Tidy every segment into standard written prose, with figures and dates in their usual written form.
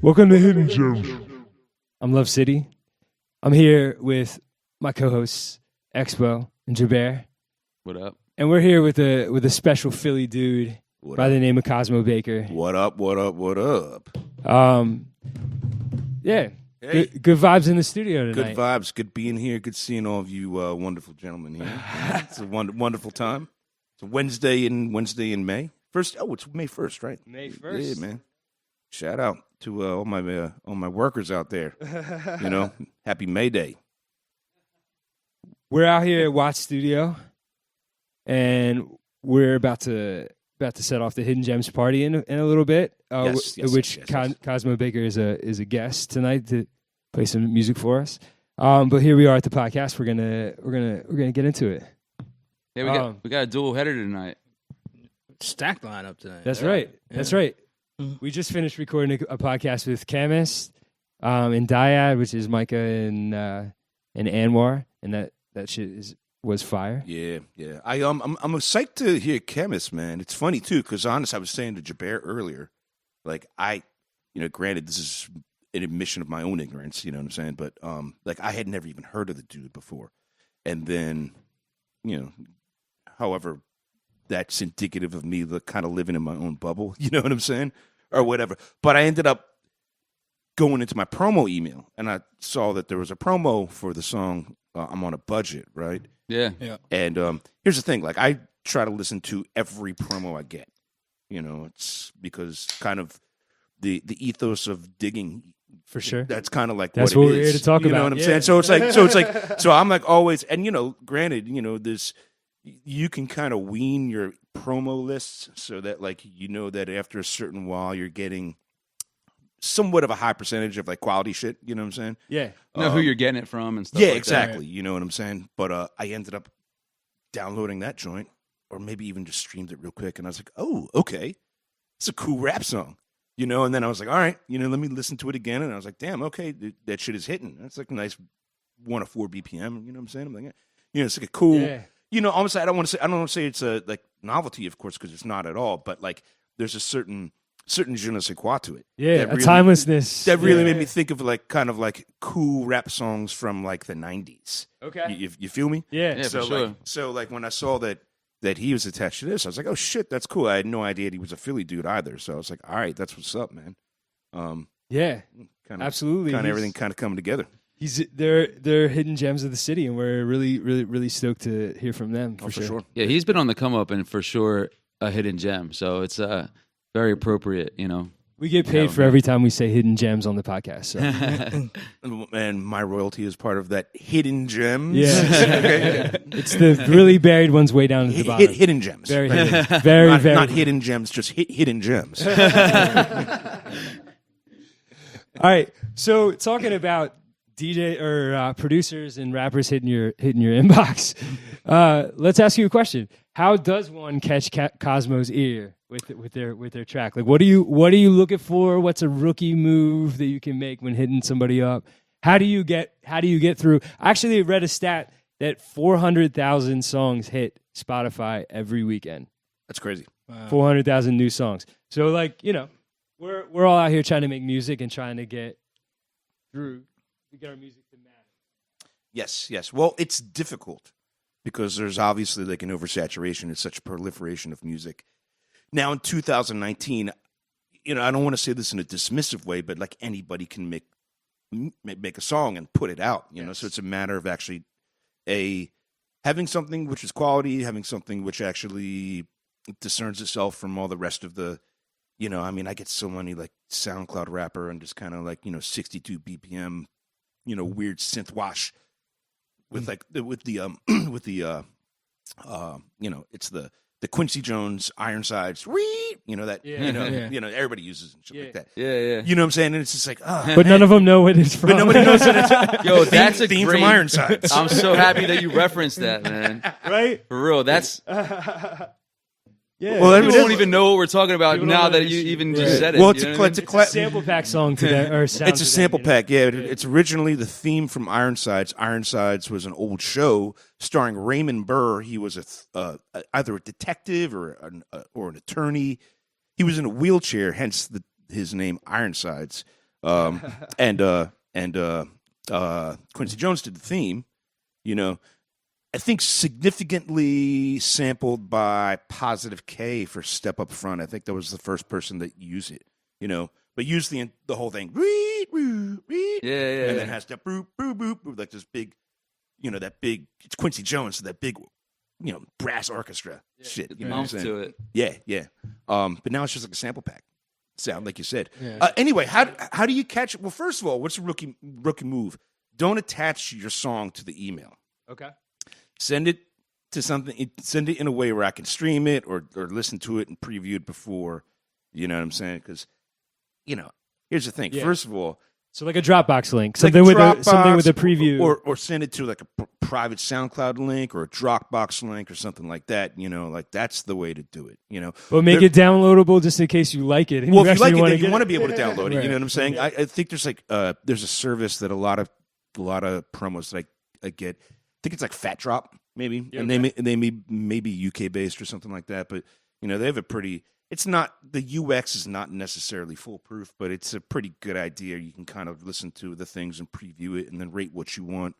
Welcome to Hidden Gems. I'm Love City. I'm here with my co-hosts Expo and Jabair. What up? And we're here with a special Philly dude by the name of Cosmo Baker. What up, what up, what up? Yeah. Hey. Good vibes in the studio tonight. Good vibes. Good being here. Good seeing all of you wonderful gentlemen here. It's a wonderful time. It's a Wednesday in May. It's May 1st, right? May 1st. Yeah, man. Shout out to all my workers out there. Happy May Day. We're out here at Watts Studio, and we're about to set off the Hidden Gems party in a little bit. Which Cosmo Baker is a guest tonight to play some music for us. But here we are at the podcast. We're gonna get into it. Yeah, we got a dual header tonight. Stacked lineup tonight. That's right. Yeah. That's right. We just finished recording a podcast with Chemist and Dyad, which is Micah and Anwar, and that shit was fire. Yeah. I'm psyched to hear Chemist, man. It's funny too, because honest, I was saying to Jabair earlier, like granted this is an admission of my own ignorance, you know what I'm saying, but I had never even heard of the dude before, and then however, that's indicative of me kind of living in my own bubble, you know what I'm saying, or whatever. But I ended up going into my promo email, and I saw that there was a promo for the song I'm on a Budget, right? Yeah. And here's the thing, I try to listen to every promo I get. It's because kind of the ethos of digging. For sure. That's kind of like that's what we're it is. here to talk about. You know what I'm saying? So it's like so I'm like always, and granted, this you can kind of wean your promo lists so that that after a certain while you're getting somewhat of a high percentage of quality shit, you know what I'm saying? Yeah. Know who you're getting it from and stuff yeah, like exactly. that. You know what I'm saying? But I ended up downloading that joint, or maybe even just streamed it real quick, and I was like, oh, okay. It's a cool rap song. And then I was like, all right, let me listen to it again, and I was like, damn, okay, that shit is hitting. That's like a nice 104 BPM, you know what I'm saying? I'm like, it's like a cool almost I don't want to say it's a novelty, of course, because it's not at all, but there's a certain je ne sais quoi to it. Yeah, a timelessness. That really made me think of kind of cool rap songs from the 90s. Okay. You feel me? Yeah. So for sure. When I saw that he was attached to this, I was like, oh shit, that's cool. I had no idea he was a Philly dude either. So I was like, all right, that's what's up, man. Absolutely. Kind of everything kind of coming together. They're hidden gems of the city, and we're really, really, really stoked to hear from them. For sure. Yeah, he's been on the come up and for sure a hidden gem. So it's very appropriate, We get paid for every time we say hidden gems on the podcast. So. And my royalty is part of that hidden gems. Yeah. It's the really buried ones way down at the bottom. Hidden gems. Very hidden. Very, very not hidden gems, just hidden gems. All right. So talking about DJ or producers and rappers hitting your inbox, let's ask you a question. How does one catch Cosmo's ear with their track? What are you looking for? What's a rookie move that you can make when hitting somebody up? How do you get through? I actually read a stat that 400,000 songs hit Spotify every weekend. That's crazy. Wow. 400,000 new songs. So we're all out here trying to make music and trying to get through. We get our music to matter. Yes. Well, it's difficult because there's obviously an oversaturation and such proliferation of music. Now in 2019, I don't want to say this in a dismissive way, but anybody can make a song and put it out, so it's a matter of actually having something which is quality, having something which actually discerns itself from all the rest of the, I get so many SoundCloud rapper and just kind of 62 BPM, weird synth wash with it's the Quincy Jones Ironsides, everybody uses and shit like that. Yeah. You know what I'm saying? And it's just but none of them know what it's from. But nobody knows that it's Yo, that's a theme great from Ironsides. I'm so happy that you referenced that, man. Right? For real, that's. Yeah. Well, people don't even know what we're talking about now that you even just said it. Well, it's a sample pack song to that, or sound. It's a sample pack, yeah. It's originally the theme from Ironsides. Ironsides was an old show starring Raymond Burr. He was either a detective or an attorney. He was in a wheelchair, hence his name Ironsides. And Quincy Jones did the theme, you know. I think significantly sampled by Positive K for Step Up Front. I think that was the first person that used it, you know, but used the whole thing. Yeah. And then has that boop, boop, boop, boop, like this big, you know, that big, it's Quincy Jones, so that big, you know, brass orchestra shit. You know what I'm saying? To it. Yeah. But now it's just like a sample pack sound, like you said. Yeah. Anyway, how do you catch it? Well, first of all, what's a rookie move? Don't attach your song to the email. Okay. Send it to something. Send it in a way where I can stream it or listen to it and preview it before. You know what I'm saying? Because, you know, here's the thing. Yeah. First of all, So like a Dropbox link, like something with Dropbox a preview, or send it to like a private SoundCloud link or a Dropbox link or something like that. You know, like that's the way to do it. You know, but make it downloadable just in case you like it. And well, if you actually like it, then you get want to be able to download it. Right. You know what I'm saying? Yeah. I think there's like there's a service that a lot of promos that I get. I think it's like Fat Drop maybe, Yeah, and they may be UK based or something like that. But you know, they have a pretty. It's not the UX is not necessarily foolproof, but it's a pretty good idea. You can kind of listen to the things and preview it, and then rate what you want,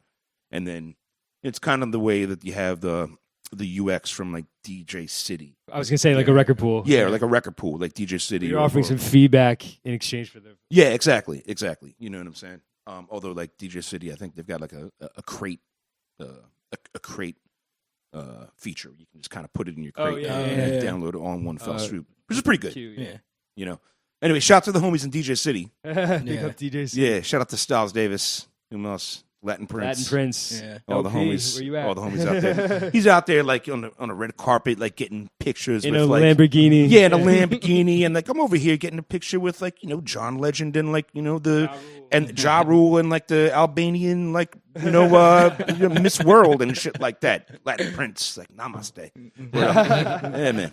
and then it's kind of the way that you have the UX from like DJ City. I was gonna say like a record pool. Yeah, or like a record pool, like DJ City. You're offering some feedback in exchange for the. Yeah, exactly. You know what I'm saying? Although like DJ City, I think they've got like a crate, a crate feature. You can just kind of put it in your crate and download it all in one fell swoop, which is pretty good. Cute, Yeah. You know. Anyway, shout out to the homies in DJ City. Big up DJs. Yeah, shout out to Styles Davis. Who else? Latin Prince. Latin Prince. Yeah. All the LP, homies. where you at? All the homies out there. He's out there like on a red carpet, like getting pictures In with a like Lamborghini. Yeah, in a Lamborghini, and like I'm over here getting a picture with like, you know, John Legend and like, you know, the and Ja Rule and like the Albanian like, you know, Miss World and shit like that. Latin Prince, like namaste. Yeah, man.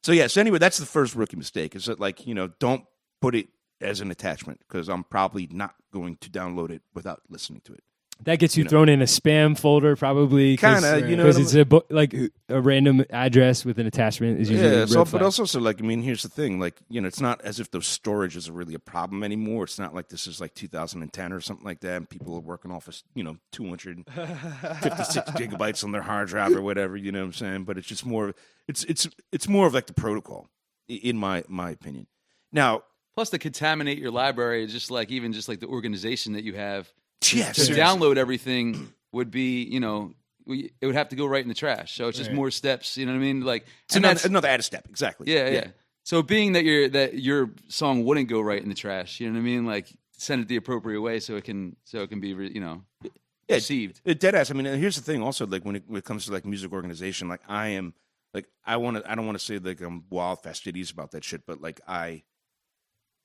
So anyway, that's the first rookie mistake. Is that like, you know, don't put it as an attachment because I'm probably not going to download it without listening to it. That gets you thrown in a spam folder, probably. Kinda, you know, because it's like a random address with an attachment is usually Yeah, a so red but flag. also so like I mean, here's the thing, like, you know, it's not as if those storages are really a problem anymore. It's not like this is like 2010 or something like that, and people are working off of 256 gigabytes on their hard drive or whatever. You know what I'm saying? But it's just more. It's more of like the protocol, in my opinion. Now, Plus, to contaminate your library, just like the organization that you have. yes, To download everything would be, you know, it would have to go right in the trash. So it's just more steps. You know what I mean? Like, it's and that's another added step. Exactly. yeah. So being that your song wouldn't go right in the trash, you know what I mean? Like, send it the appropriate way so it can be, you know, received. Dead ass. I mean, here's the thing. Also, like when it comes to like music organization, like I am, like I don't want to say like I'm wild fastidious about that shit, but like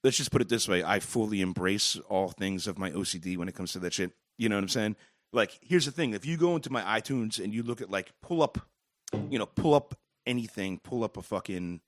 let's just put it this way: I fully embrace all things of my OCD when it comes to that shit. You know what I'm saying? Like, here's the thing: if you go into my iTunes and you look at like pull up anything, pull up a fucking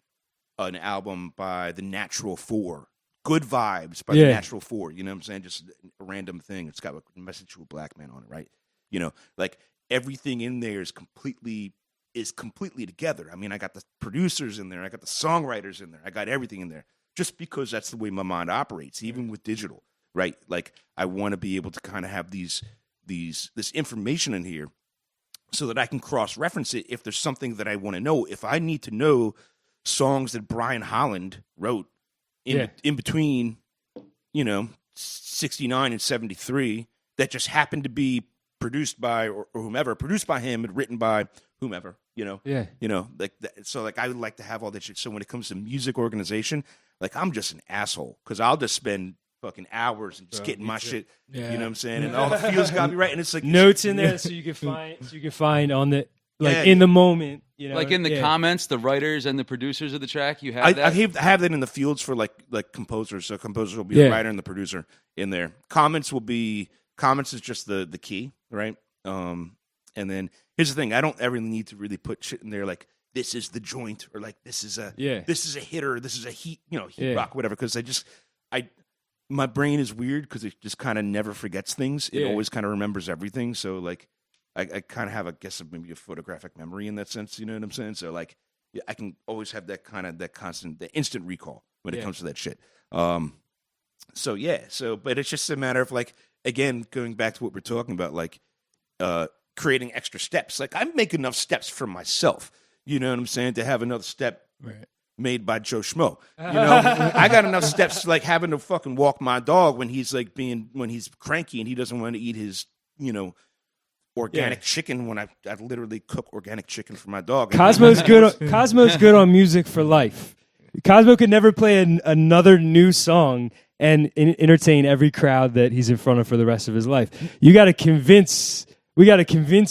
an album by The Natural Four, Good Vibes by The Natural Four. You know what I'm saying? Just a random thing. It's got a message to a black man on it, right? You know, like everything in there is completely together. I mean, I got the producers in there, I got the songwriters in there, I got everything in there. Just because that's the way my mind operates, even with digital, right? Like I want to be able to kind of have this information in here so that I can cross-reference it if there's something that I want to know. If I need to know songs that Brian Holland wrote in between, you know, 69 and 73 that just happened to be produced by or whomever, produced by him and written by whomever, you know, like that. So like I would like to have all that shit. So when it comes to music organization, like I'm just an asshole because I'll just spend fucking hours and just getting my shit. You know what I'm saying? And all the feels got me right. And it's like notes in there so you can find on the in the moment. You know, like in the comments, the writers and the producers of the track, you have that. I have that in the fields for like composers. So composers will be the writer and the producer in there. Comments is just the key, right? And then here's the thing: I don't ever need to really put shit in there like this is the joint or like this is a hitter, this is a heat rock, whatever. Because my brain is weird because it just kind of never forgets things. It always kind of remembers everything. So like I kind of have maybe a photographic memory in that sense. You know what I'm saying? So like I can always have that constant, the instant recall when it comes to that shit. So yeah, but it's just a matter of like, again, going back to what we're talking about, like creating extra steps. Like I make enough steps for myself, you know what I'm saying, to have another step made by Joe Schmo. You know, I got enough steps like having to fucking walk my dog when he's cranky and he doesn't want to eat his, you know, organic chicken when I literally cook organic chicken for my dog. Cosmo's good on music for life. Cosmo could never play another new song and entertain every crowd that he's in front of for the rest of his life. We got to convince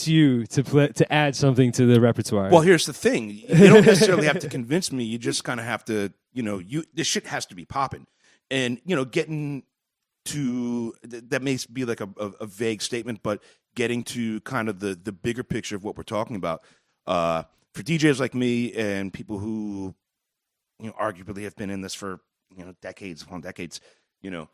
you to add something to the repertoire. Well, here's the thing: you don't necessarily have to convince me. You just kind of have to, you know, this shit has to be popping, and you know, getting to that may be like a vague statement, but getting to kind of the bigger picture of what we're talking about for DJs like me and people who, you know, arguably have been in this for, you know, decades upon decades. You know,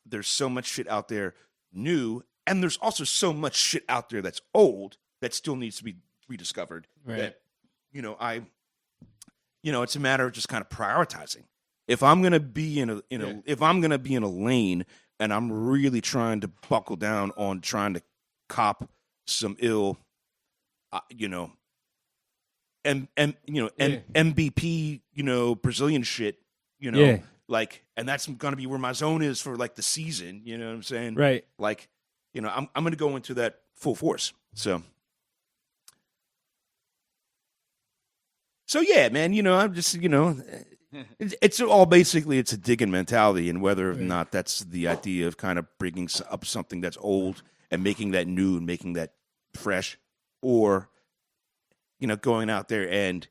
there's so much shit out there new, and there's also so much shit out there that's old that still needs to be rediscovered. Right. That, you know, it's a matter of just kind of prioritizing. If I'm gonna be if I'm gonna be in a lane and I'm really trying to buckle down on trying to cop some ill, you know, MVP, you know, Brazilian shit, you know, like, and that's gonna be where my zone is for like the season. You know what I'm saying? Right. Like, you know, I'm gonna go into that full force. So yeah, man. You know, I'm just, you know. It's all basically it's a digging mentality, and whether or not that's the idea of kind of bringing up something that's old and making that new and making that fresh, or, you know, going out there and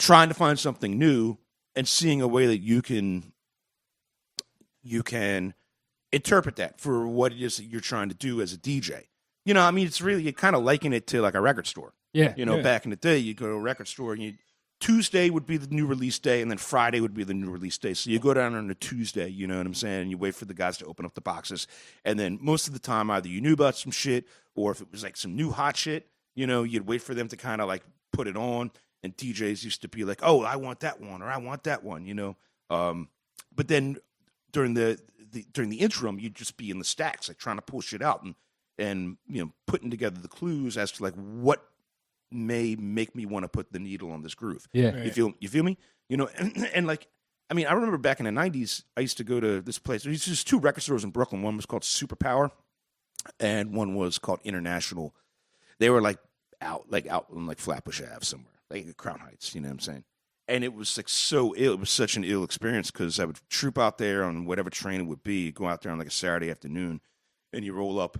trying to find something new and seeing a way that you can interpret that for what it is that you're trying to do as a DJ. You know, I mean, it's really, you kind of liken it to like a record store. Yeah. You know, back in the day, you go to a record store and Tuesday would be the new release day, and then Friday would be the new release day. So you go down on a Tuesday, you know what I'm saying, and you wait for the guys to open up the boxes. And then most of the time, either you knew about some shit, or if it was like some new hot shit, you know, you'd wait for them to kind of like put it on. And DJs used to be like, "Oh, I want that one," or "I want that one," you know. But then during the interim, you'd just be in the stacks, like trying to pull shit out and you know, putting together the clues as to like what may make me want to put the needle on this groove. Yeah. You feel me? You know, and like, I mean, I remember back in the 90s, I used to go to this place. There's just two record stores in Brooklyn. One was called Superpower, and one was called International. They were out on like Flatbush Ave somewhere, like at Crown Heights, you know what I'm saying? And it was like so ill. It was such an ill experience because I would troop out there on whatever train it would be, go out there on like a Saturday afternoon, and you roll up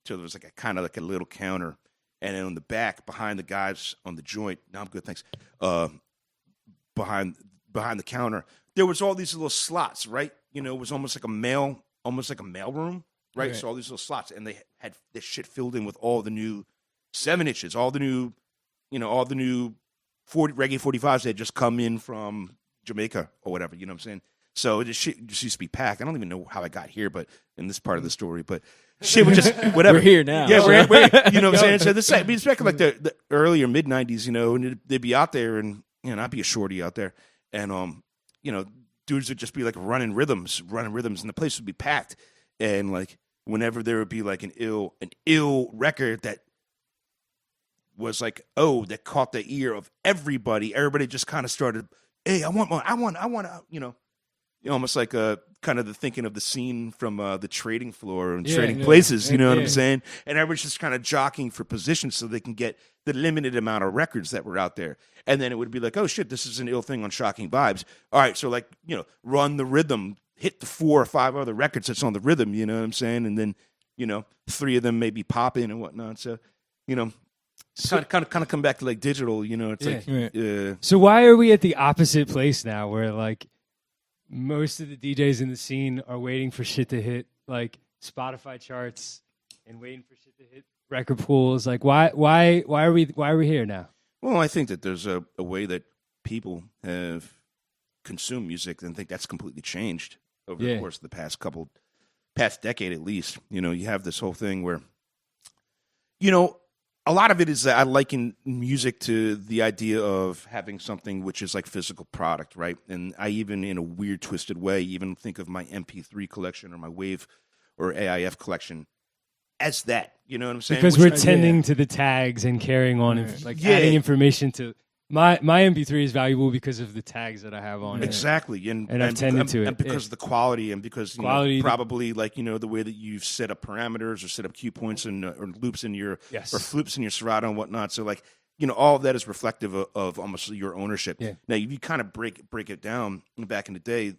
till there was like a kind of like a little counter. And then on the back, behind the guys on the joint, no, I'm good, thanks. Behind the counter, there was all these little slots, right? You know, it was almost like a mail room, right? So all these little slots, and they had this shit filled in with all the new 7-inches, all the new 40 reggae 45s that had just come in from Jamaica or whatever. You know what I'm saying? So this shit just used to be packed. I don't even know how I got here, but in this part of the story, but shit was just whatever. We're here now. Yeah, we're you know what I'm saying? So this, I mean, it's back in like the earlier mid 90s, you know, and they'd be out there, and you know, I'd be a shorty out there, and you know, dudes would just be like running rhythms, and the place would be packed, and like whenever there would be like an ill record that was like, oh, that caught the ear of everybody just kind of started, hey, I want one, you know, almost like kind of the thinking of the scene from the Trading Floor and Trading Places, you know what I'm saying? And everyone's just kind of jockeying for position so they can get the limited amount of records that were out there. And then it would be like, oh shit, this is an ill thing on Shocking Vibes. All right, so like, you know, run the rhythm, hit the 4 or 5 other records that's on the rhythm, you know what I'm saying? And then, you know, 3 of them maybe pop in and whatnot. So, you know, kind of come back to like digital, you know, it's So why are we at the opposite place now where like most of the DJs in the scene are waiting for shit to hit like Spotify charts and waiting for shit to hit record pools? Like why are we here now? Well, I think that there's a way that people have consumed music, and I think that's completely changed over the course of the past decade at least. You know, you have this whole thing where, you know, a lot of it is that I liken music to the idea of having something which is like physical product, right? And I even, in a weird, twisted way, even think of my MP3 collection or my Wave or AIF collection as that. You know what I'm saying? Because Which we're tending to the tags and carrying on, adding information to. My MP3 is valuable because of the tags that I have on it. Exactly, and I've tended to it. And because of the quality, and because probably like the way that you've set up parameters or set up cue points and or loops in your or floops in your Serato and whatnot. So like all of that is reflective of almost your ownership. Yeah. Now you kind of break it down. Back in the day,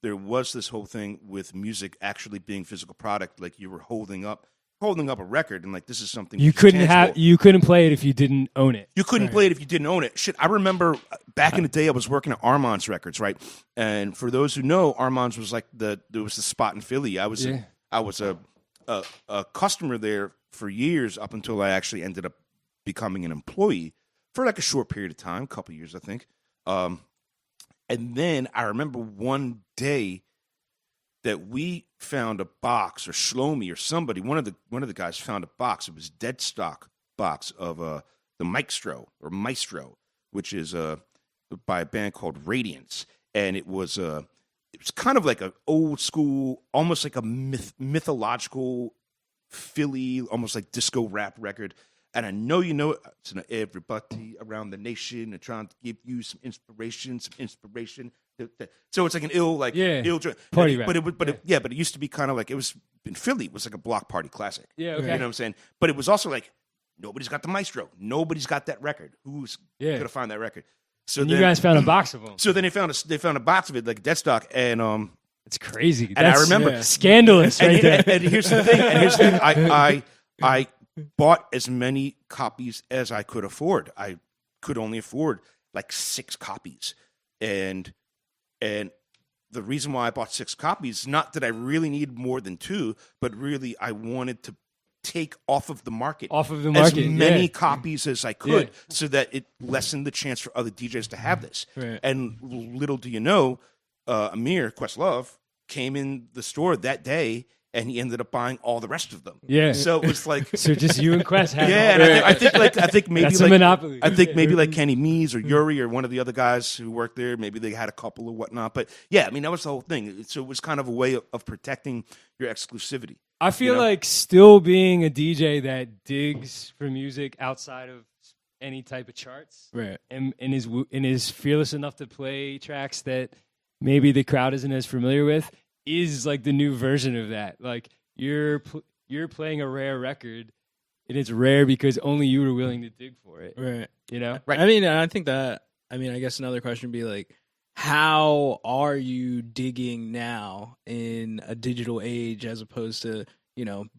there was this whole thing with music actually being physical product. Like you were holding up a record and like this is something you couldn't play it if you didn't own it. You couldn't play it if you didn't own it. Shit, I remember back in the day I was working at Armand's Records, right? And for those who know, Armand's was like there was the spot in Philly. I was a customer there for years up until I actually ended up becoming an employee for like a short period of time, a couple years I think. And then I remember one day that we found a box, or Shlomi or somebody, one of the guys found a box. It was dead stock box of the Maestro, which is by a band called Radiance, and it was kind of like an old school, almost like a mythological Philly, almost like disco rap record. And I know it's everybody around the nation and trying to give you some inspiration. So it's like an ill party rap. But it used to be kind of like, it was in Philly. It was like a block party classic. Yeah, okay. You know what I'm saying? But it was also like nobody's got the Maestro. Nobody's got that record. Who's gonna find that record? So you guys found a box of them. So then they found a box of it, like dead stock, and it's crazy. And I remember scandalous right there. And here's the thing. I bought as many copies as I could afford. I could only afford like 6 copies. And the reason why I bought 6 copies, not that I really needed more than 2, but really I wanted to take off of the market as many copies as I could so that it lessened the chance for other DJs to have this. Right. And little do you know, Amir Questlove came in the store that day and he ended up buying all the rest of them. Yeah. So it was like so just you and Quest had and I think maybe that's a monopoly. I think maybe like Kenny Mees or Yuri or one of the other guys who worked there, maybe they had a couple or whatnot. But yeah, I mean that was the whole thing. So it was kind of a way of protecting your exclusivity. I feel like still being a DJ that digs for music outside of any type of charts, right? And is fearless enough to play tracks that maybe the crowd isn't as familiar with. Is like the new version of that. Like you're playing a rare record, and it's rare because only you were willing to dig for it. Right. You know? Right. I mean, I think that, I guess another question would be like, how are you digging now in a digital age as opposed to,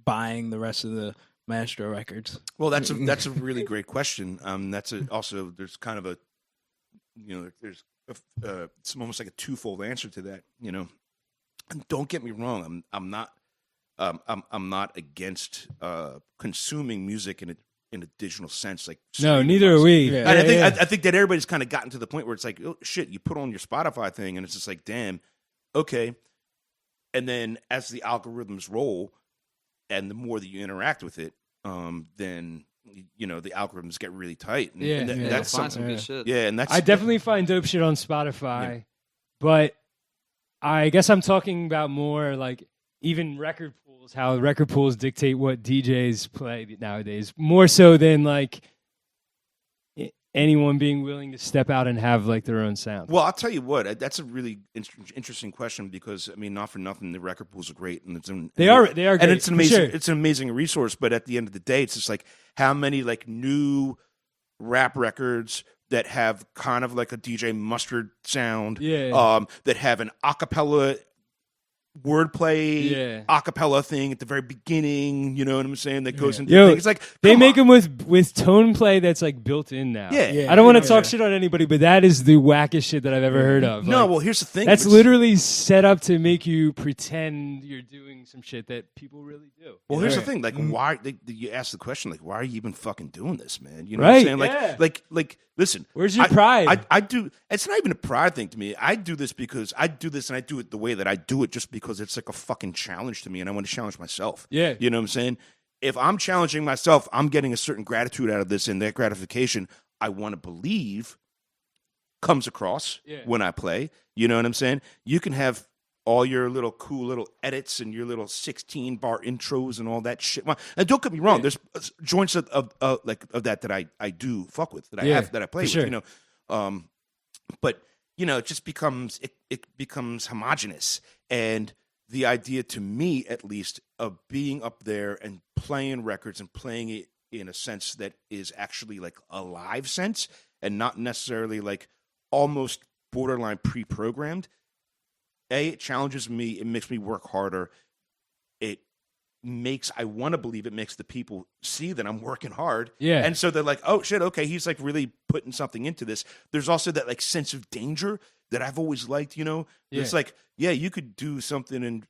buying the rest of the Maestro records? Well, that's a really great question. Also, there's kind of a, there's it's almost like a twofold answer to that, And don't get me wrong, I'm not against consuming music in a digital sense. Like no, neither are we. Yeah. And I think that everybody's kind of gotten to the point where it's like, oh shit, you put on your Spotify thing, and it's just like, damn, okay. And then as the algorithms roll, and the more that you interact with it, then the algorithms get really tight. And that's some good shit. Yeah, and I definitely find dope shit on Spotify, but I guess I'm talking about more like even record pools, how record pools dictate what DJs play nowadays, more so than like anyone being willing to step out and have like their own sound. Well, I'll tell you what, that's a really interesting question because not for nothing, the record pools are great, and they are great, and it's an amazing it's an amazing resource. But at the end of the day, it's just like how many like new rap records that have kind of like a DJ Mustard sound, that have an acapella wordplay, acapella thing at the very beginning. You know what I'm saying? That goes into things. It's like they make them with tone play that's like built in now. I don't want to talk shit on anybody, but that is the wackest shit that I've ever heard of. No, like, well, here's the thing. That's literally set up to make you pretend you're doing some shit that people really do. Well, here's the thing. Like, why you ask the question? Like, why are you even fucking doing this, man? You know what I'm saying? Like, listen. Where's your pride? I do. It's not even a pride thing to me. I do this because I do this, and I do it the way that I do it, just because it's like a fucking challenge to me, and I want to challenge myself. Yeah, you know what I'm saying. if I'm challenging myself, I'm getting a certain gratitude out of this, and that gratification, I want to believe, comes across when I play. You know what I'm saying? You can have all your little cool little edits and your little 16-bar intros and all that shit. And don't get me wrong, there's joints of that I do fuck with, that I have, that I play with, you know. But you know, it just becomes homogenous. And the idea, to me at least, of being up there and playing records and playing it in a sense that is actually like a live sense and not necessarily like almost borderline pre-programmed. It challenges me. It makes me work harder. I want to believe it makes the people see that I'm working hard. Yeah. And so they're like, oh shit, okay, he's like really putting something into this. There's also that like sense of danger that I've always liked, you know? It's like, yeah, you could do something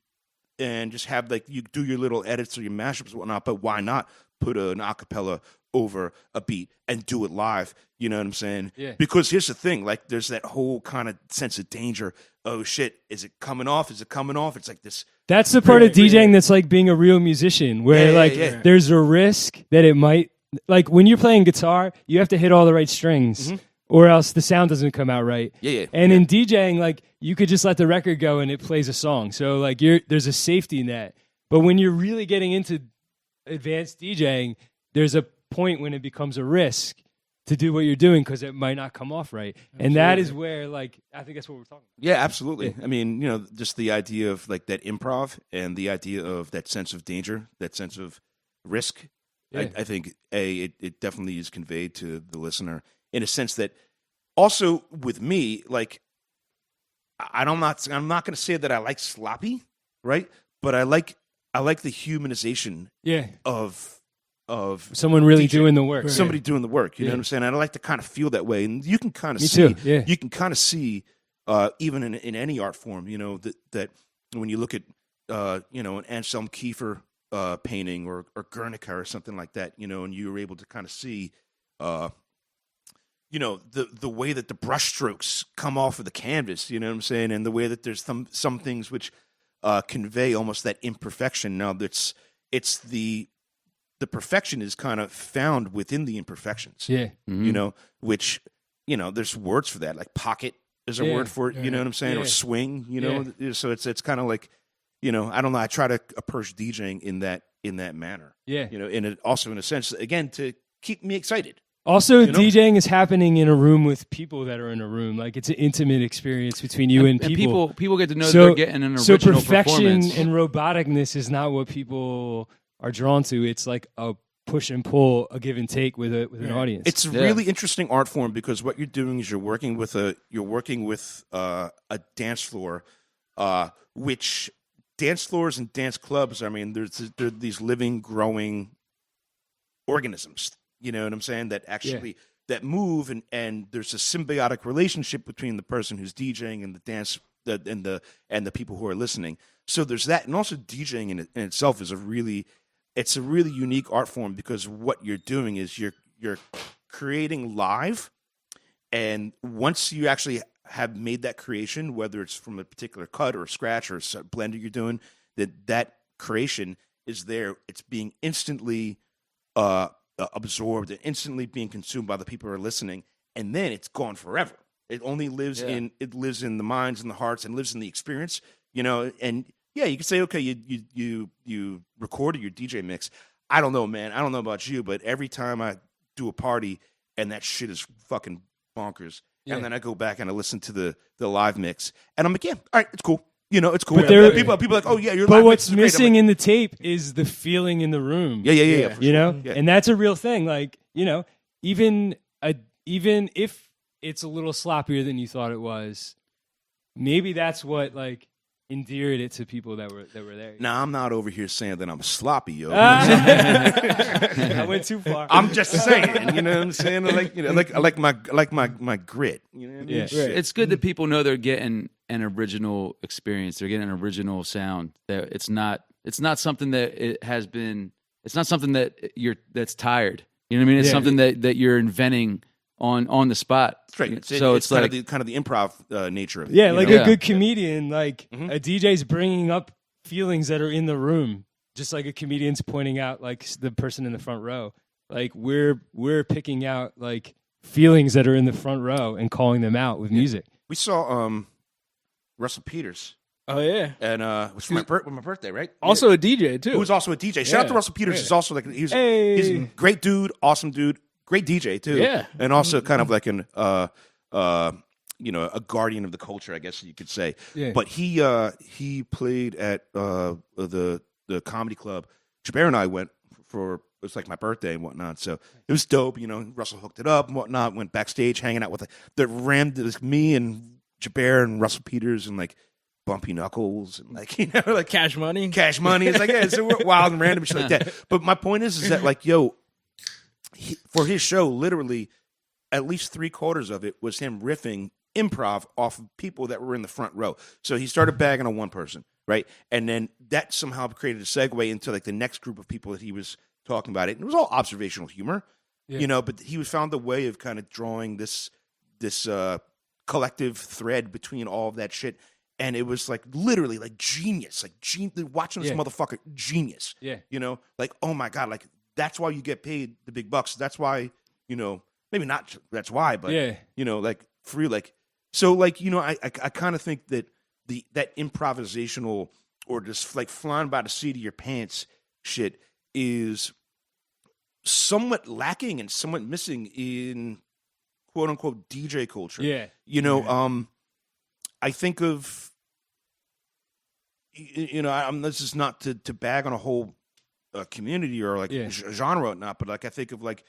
and just have like, you do your little edits or your mashups and whatnot, but why not put an acapella over a beat and do it live? You know what I'm saying? Yeah. Because here's the thing, like there's that whole kind of sense of danger. Oh shit, is it coming off? Is it coming off? It's like this. That's the part of DJing that's like being a real musician, where there's a risk that it might, like when you're playing guitar, you have to hit all the right strings or else the sound doesn't come out right. And in DJing, like you could just let the record go and it plays a song. So like there's a safety net. But when you're really getting into advanced DJing, there's a point when it becomes a risk to do what you're doing because it might not come off right. Absolutely. And that is where, like, I think that's what we're talking about. Yeah, absolutely. Yeah. I mean, you know, just the idea of like that improv and the idea of that sense of danger, that sense of risk. Yeah. I think it definitely is conveyed to the listener in a sense that also with me, like, I'm not going to say that I like sloppy, right? But I like the humanization of someone really DJing, doing the work. Somebody doing the work. You know what I'm saying? I like to kind of feel that way. And you can kind of you can kind of see, even in any art form, you know, that when you look at, you know, an Anselm Kiefer painting or Guernica or something like that, you know, and you were able to kind of see, you know, the way that the brushstrokes come off of the canvas, you know what I'm saying? And the way that there's some things which convey almost that imperfection. Now, it's the perfection is kind of found within the imperfections. Yeah. Mm-hmm. You know, which, you know, there's words for that. Like pocket is a word for it, you know what I'm saying? Or swing, you know? So it's kind of like, you know, I don't know. I try to approach DJing in that manner. Yeah. You know, and it also in a sense, again, to keep me excited. Also, you know? DJing is happening in a room with people that are in a room. Like, it's an intimate experience between you and people. And people get to know that they're getting an original performance. So perfection and roboticness is not what people are drawn to. It's like a push and pull, a give and take with an audience. It's a really interesting art form because what you're doing is you're working with a dance floor, which dance floors and dance clubs, I mean, they're these living, growing organisms. You know what I'm saying? That actually that move and there's a symbiotic relationship between the person who's DJing and the dance and the people who are listening. So there's that, and also DJing in itself is a really unique art form because what you're doing is you're creating live, and once you actually have made that creation, whether it's from a particular cut or a scratch or a blender you're doing, that creation is there. It's being instantly absorbed and instantly being consumed by the people who are listening, and then it's gone forever. It only lives in the minds and the hearts and lives in the experience, you know. And yeah, you can say, okay, you recorded your DJ mix. I don't know, man. I don't know about you, but every time I do a party and that shit is fucking bonkers, and then I go back and I listen to the live mix, and I'm like, yeah, all right, it's cool. You know, it's cool. But people are like, oh yeah, you're. But what's missing in the tape is the feeling in the room. Yeah. You know, and that's a real thing. Like, you know, even if it's a little sloppier than you thought it was, maybe that's what like endeared it to people that were there. Now, I'm not over here saying that I'm sloppy, yo. I went too far. I'm just saying, you know what I'm saying? Like, you know, like my grit. You know what I mean? It's good that people know they're getting an original experience. They're getting an original sound. That it's not something that it has been. It's not something that's tired. You know what I mean? It's something that you're inventing on the spot. That's right. So it's like kind of the improv nature of it. Yeah, like a good comedian, like a DJ's bringing up feelings that are in the room. just like a comedian's pointing out like the person in the front row. Like we're picking out like feelings that are in the front row and calling them out with music. We saw Russell Peters. Oh yeah, And it was for my birthday, right? also a DJ too. Who was also a DJ. Shout out to Russell Peters. He's also like he's a great dude, awesome dude, great DJ too. Yeah, and also kind of like an a guardian of the culture, I guess you could say. Yeah. But he played at the comedy club. Jabair and I went for it was like my birthday and whatnot, so it was dope. You know, Russell hooked it up and whatnot. Went backstage, hanging out with me and Jabair and Russell Peters and like Bumpy Knuckles and like like Cash Money. It's like it's wild and random shit like that. But my point is that like for his show, literally at least 3/4 of it was him riffing improv off of people that were in the front row. So he started bagging on one person, right? And then that somehow created a segue into like the next group of people that he was talking about it. And it was all observational humor, but he found a way of kind of drawing this collective thread between all of that shit. And it was like literally like genius, watching this motherfucker, genius. Yeah. Like, oh my God, like that's why you get paid the big bucks. That's why, maybe not that's why, but like for real, like, so like, I kind of think that that improvisational or just like flying by the seat of your pants shit is somewhat lacking and somewhat missing in quote unquote DJ culture. Yeah. I think of, this is not to bag on a whole community or like genre or not, but like I think of like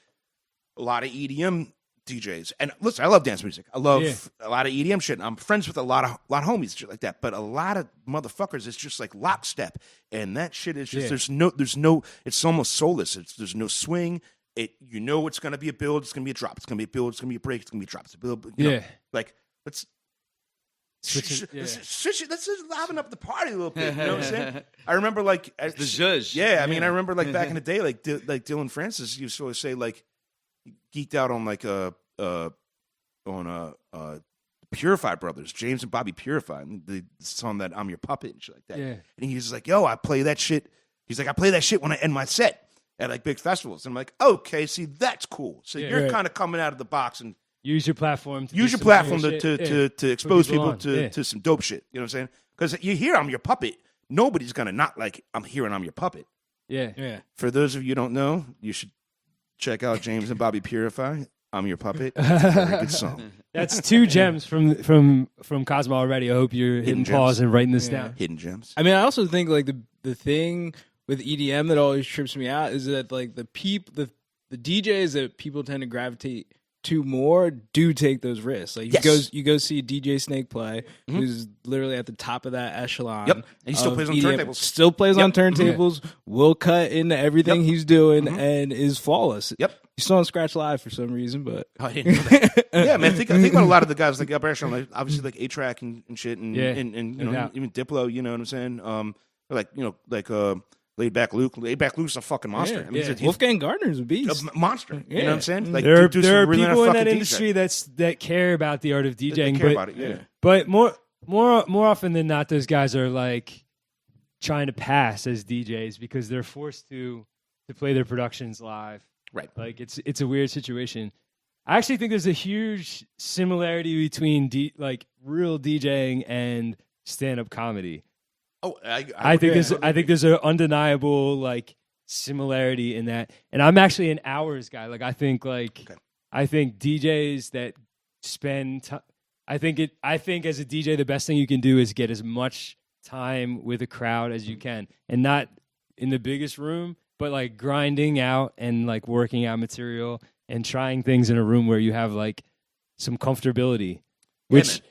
a lot of EDM DJs. And listen, I love dance music. I love a lot of EDM shit. And I'm friends with a lot of homies shit like that. But a lot of motherfuckers, it's just like lockstep, and that shit is just there's no. It's almost soulless. There's no swing. It's gonna be a build. It's gonna be a drop. It's gonna be a build. It's gonna be a break. It's gonna be a drop. It's a build. Like let's. Let's just liven up the party a little bit. You know what I'm saying? I remember like the judge. Yeah, I mean, I remember like back in the day, like Dylan Francis used to always say like geeked out on like Purify Brothers, James and Bobby Purify, the song that I'm Your Puppet and shit like that. Yeah. And he's like, yo, I play that shit. He's like, I play that shit when I end my set at like big festivals. And I'm like, okay, see, that's cool. So you're kind of coming out of the box and use your platform to to expose people to some dope shit. You know what I'm saying? Because you hear I'm Your Puppet, nobody's gonna not like I'm hearing I'm Your Puppet. Yeah. For those of you who don't know, you should check out James and Bobby Purify. I'm Your Puppet. It's a very good song. That's 2 gems from Cosmo already. I hope you're hitting pause and writing this down. Hidden gems. I mean, I also think like the thing with EDM that always trips me out is that like the DJs that people tend to gravitate to more do take those risks. Like you go see DJ Snake play, who's literally at the top of that echelon. Yep, and he still plays on turntables. Still plays on turntables. Will cut into everything he's doing and is flawless. Yep. He's still on Scratch Live for some reason, but I didn't know that. Yeah, man. I think about a lot of the guys like up echelon, like obviously like A-Track and shit, and even Diplo. You know what I'm saying? Laid Back Luke. Laid Back Luke's a fucking monster. Yeah, I mean, Wolfgang Gardner's a beast. A monster. You know what I'm saying? Like, there are really people in that DJ. industry that care about the art of DJing. They care about it, But more often than not, those guys are like trying to pass as DJs because they're forced to play their productions live. Right. Like it's a weird situation. I actually think there's a huge similarity between real DJing and stand-up comedy. Oh, I think there's an undeniable like similarity in that, and I'm actually an hours guy. Like I think DJs that spend I think as a DJ the best thing you can do is get as much time with a crowd as you can, and not in the biggest room, but like grinding out and like working out material and trying things in a room where you have like some comfortability, which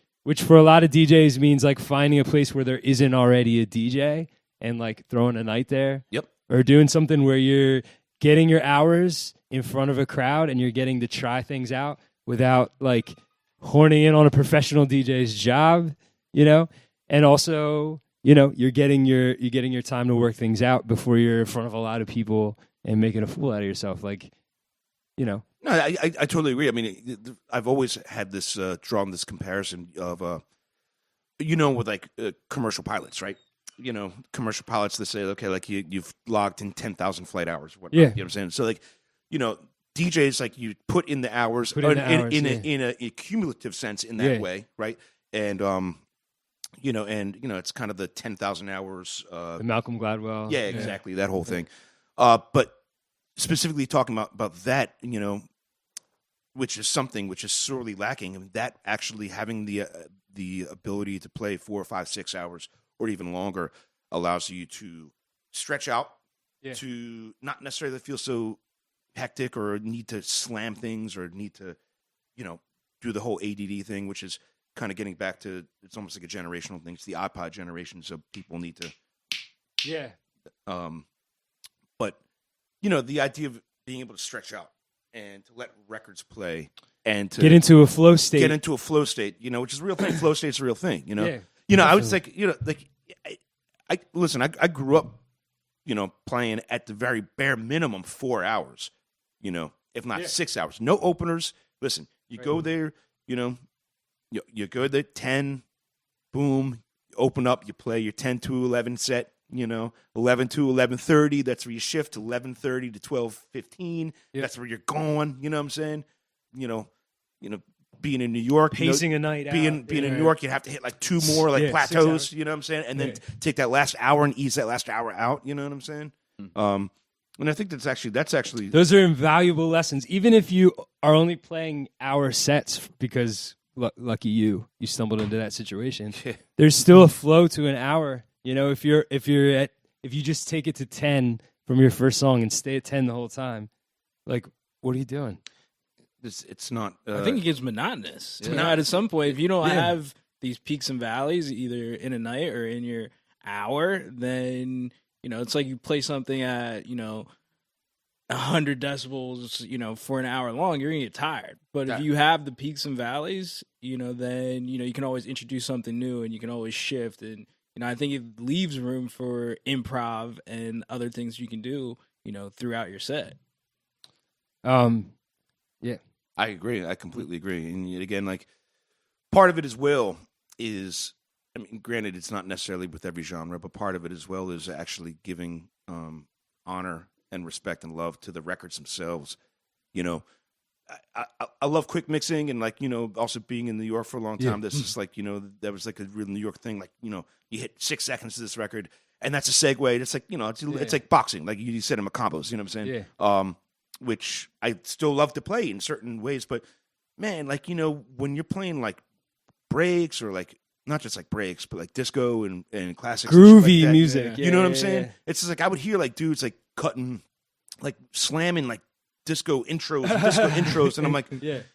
for a lot of DJs means like finding a place where there isn't already a DJ and like throwing a night there. Yep. Or doing something where you're getting your hours in front of a crowd and you're getting to try things out without like horning in on a professional DJ's job, and also, you're getting your time to work things out before you're in front of a lot of people and making a fool out of yourself. Like, No, I totally agree. I mean, I've always had drawn this comparison of, with like commercial pilots, right? commercial pilots that say, okay, like you've logged in 10,000 flight hours. Whatnot, Yeah. you know what I'm saying? So like, DJs, like you put in the hours, in a cumulative sense in that way, right? And it's kind of the 10,000 hours. The Malcolm Gladwell. Yeah, exactly, that whole thing. But specifically talking about that, which is something which is sorely lacking. I mean, that actually having the ability to play 4, 5, 6 hours or even longer allows you to stretch out, to not necessarily feel so hectic or need to slam things or need to, do the whole ADD thing, which is kind of getting back to, it's almost like a generational thing. It's the iPod generation, so people need to. Yeah. But, the idea of being able to stretch out and to let records play and to get into a flow state. Which is a real thing. Flow state's a real thing, Yeah, I would say, I grew up, playing at the very bare minimum 4 hours, if not 6 hours. No openers. Listen, you go there, you go there 10, boom, you open up, you play your 10 to 11 set, 11 to 11:30. That's where you shift to 11:30 to 12:15. Yeah. That's where you're going. You know what I'm saying? Being in New York, pacing a night being out. in New York, you'd have to hit like 2 more like 6 plateaus. hours. You know what I'm saying? And then take that last hour and ease that last hour out. You know what I'm saying? And I think that's actually Those are invaluable lessons, even if you are only playing hour sets because lucky you stumbled into that situation. There's still a flow to an hour. If you just take it to 10 from your first song and stay at 10 the whole time, like, what are you doing? it's not. I think it gets monotonous. At some point, if you don't have these peaks and valleys, either in a night or in your hour, then it's like you play something at 100 decibels, for an hour long, you're gonna get tired. But if you have the peaks and valleys, then you can always introduce something new and you can always shift. And I think it leaves room for improv and other things you can do, throughout your set. Yeah. I agree. I completely agree. And again, like, part of it as well is, I mean, granted, it's not necessarily with every genre, but part of it as well is actually giving honor and respect and love to the records themselves. I love quick mixing and, like, also being in New York for a long time. That's just like, that was like a real New York thing. Like, you hit 6 seconds to this record and that's a segue. It's like, it's like boxing. Like you said in combos, you know what I'm saying? Yeah. Which I still love to play in certain ways, but man, like, when you're playing like breaks or like, not just like breaks, but like disco and classics, groovy like music. You know what I'm saying? It's just like I would hear like dudes like cutting, like slamming like disco intros, and I'm like,